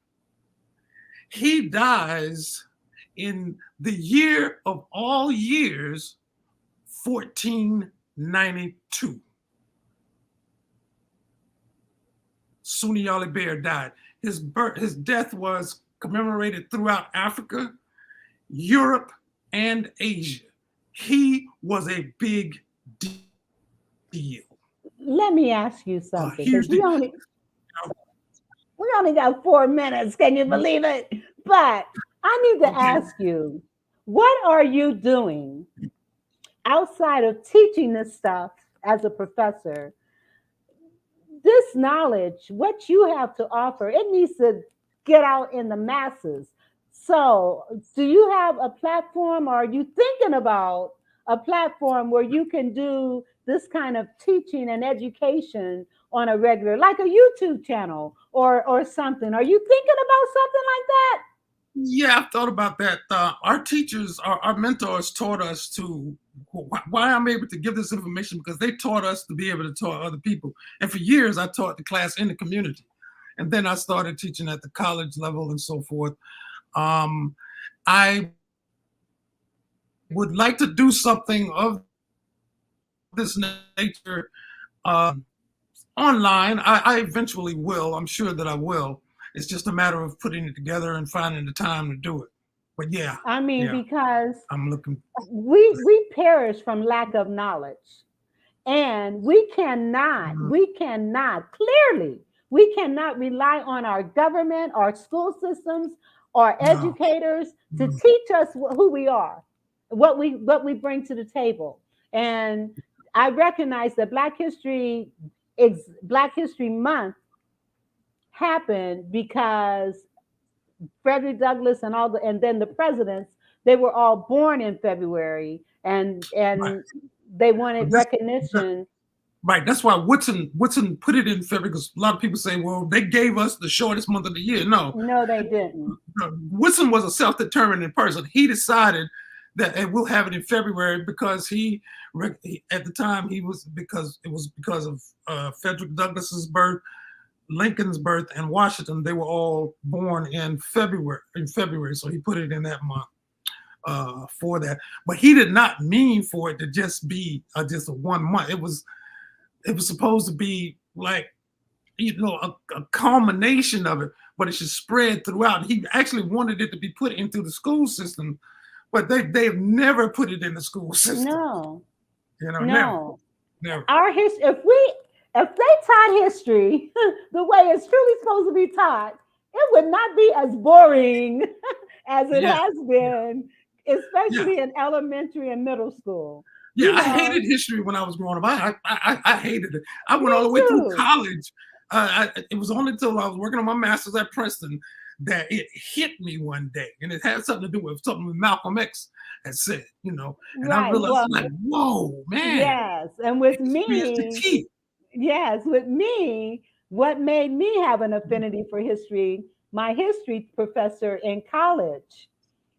he dies in the year of all years, 1492. Sunni Bear died. His death was commemorated throughout Africa, Europe, and Asia. He was a big deal. Let me ask you something. We only got 4 minutes. Can you believe it? But I need to ask you, what are you doing outside of teaching this stuff as a professor? This knowledge, what you have to offer, it needs to get out in the masses. So do you have a platform, or are you thinking about a platform where you can do this kind of teaching and education on a regular, like a YouTube channel or something? Are you thinking about something like that? Yeah, I've thought about that. Our teachers, our mentors taught us to, why I'm able to give this information, because they taught us to be able to taught other people. And for years, I taught the class in the community. And then I started teaching at the college level and so forth. I would like to do something of this nature online. I eventually will. I'm sure that I will. It's just a matter of putting it together and finding the time to do it. But yeah. I mean, because I'm looking. We perish from lack of knowledge. And we cannot rely on our government, our school systems, our educators to teach us who we are, what we bring to the table. And I recognize that Black History Month happened because Frederick Douglass and then the presidents, they were all born in February, and they wanted recognition. Right. That's why Woodson put it in February, because a lot of people say, well, they gave us the shortest month of the year. No, they didn't. Woodson was a self-determining person. He decided that we'll have it in February because at the time it was because of Frederick Douglass's birth, Lincoln's birth, and Washington. They were all born in February. So he put it in that month for that. But he did not mean for it to just be just a 1 month. It was supposed to be like, a culmination of it, but it should spread throughout. He actually wanted it to be put into the school system, but they've never put it in the school system. No. Never. Our history, if they taught history the way it's truly supposed to be taught, it would not be as boring as it has been, especially in elementary and middle school. Yeah, I hated history when I was growing up. I hated it. I went all the way through college. It was only until I was working on my master's at Princeton that it hit me one day, and it had something to do with something Malcolm X had said, and I realized, whoa, man. Yes, and with me, what made me have an affinity for history, my history professor in college.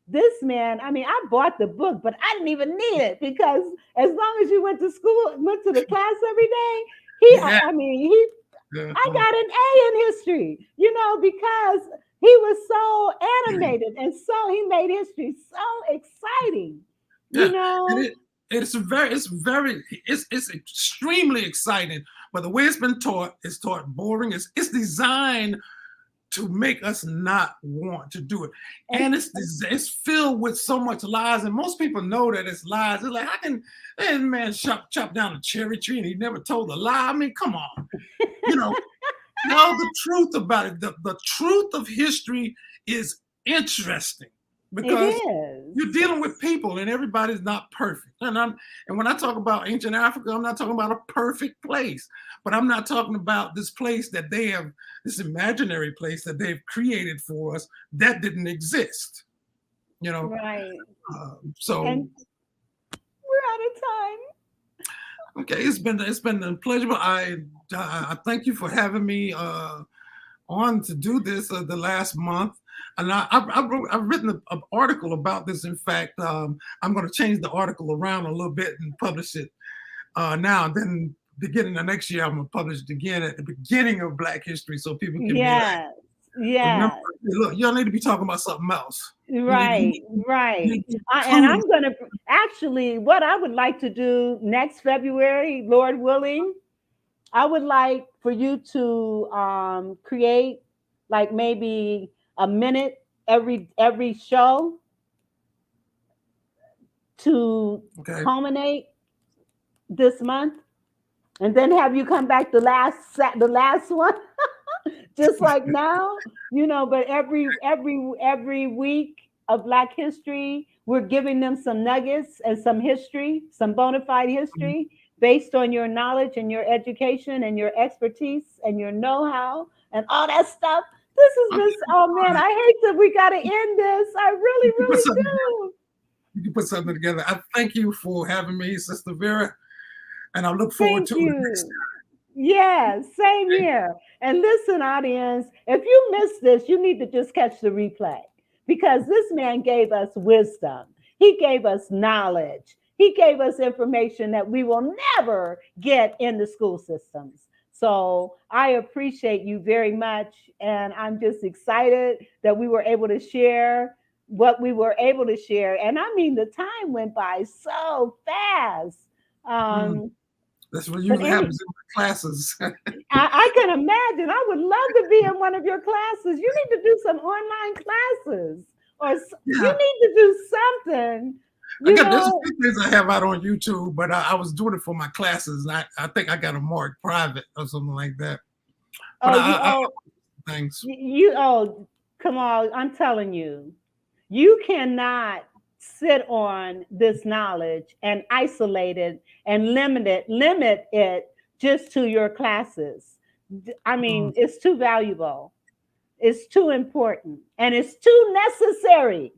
This man, I bought the book, but I didn't even need it, because as long as you went to the class every day, he I got an A in history, because he was so animated and he made history so exciting, It's extremely exciting, but the way it's been taught is taught boring. It's designed to make us not want to do it. And it's filled with so much lies. And most people know that it's lies. It's like, how can that man chop down a cherry tree and he never told a lie? I mean, come on. Tell the truth about it. The truth of history is interesting because you're dealing with people and everybody's not perfect. And when I talk about ancient Africa, I'm not talking about a perfect place, but I'm not talking about this place that they have, this imaginary place that they've created for us that didn't exist. Right. So and we're out of time. Okay, it's been a pleasure. I thank you for having me on to do this the last month. And I've written an article about this. In fact, I'm going to change the article around a little bit and publish it now. And then beginning of next year, I'm going to publish it again at the beginning of Black History so people can be like, remember, look, y'all need to be talking about something else. Right. And I'm going to actually, what I would like to do next February, Lord willing, I would like for you to create like maybe a minute every show to culminate this month, and then have you come back the last one, just like now, But every week of Black History, we're giving them some nuggets and some history, some bona fide history based on your knowledge and your education and your expertise and your know-how and all that stuff. This is just, oh man, I hate that we got to end this. I really do. You can put something together. I thank you for having me, Sister Vera, and I look forward to it next time. Yeah, same here. And listen, audience, if you missed this, you need to just catch the replay, because this man gave us wisdom. He gave us knowledge. He gave us information that we will never get in the school systems. So I appreciate you very much. And I'm just excited that we were able to share what we were able to share. And I mean, the time went by so fast. That's what usually happens in the classes. I can imagine. I would love to be in one of your classes. You need to do some online classes, or you need to do something. There's a few things I have out on YouTube, but I was doing it for my classes. And I think I got them marked private or something like that. Thanks. Come on. I'm telling you, you cannot sit on this knowledge and isolate it and limit it just to your classes. I mean, it's too valuable. It's too important. And it's too necessary.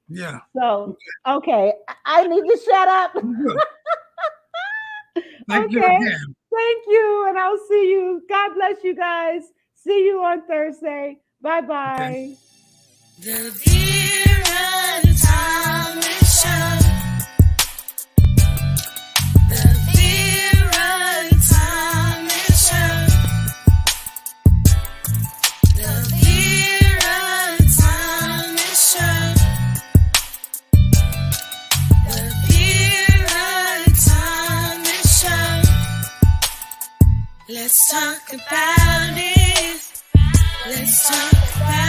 Yeah. So, okay, I need to shut up. Thank you again. Thank you. And I'll see you. God bless you guys. See you on Thursday. Bye-bye. Okay. The Vera Thomas Show. The Vera Thomas Show. The Vera Thomas Show. The Vera Thomas Show. Let's talk about it. Let's talk about it.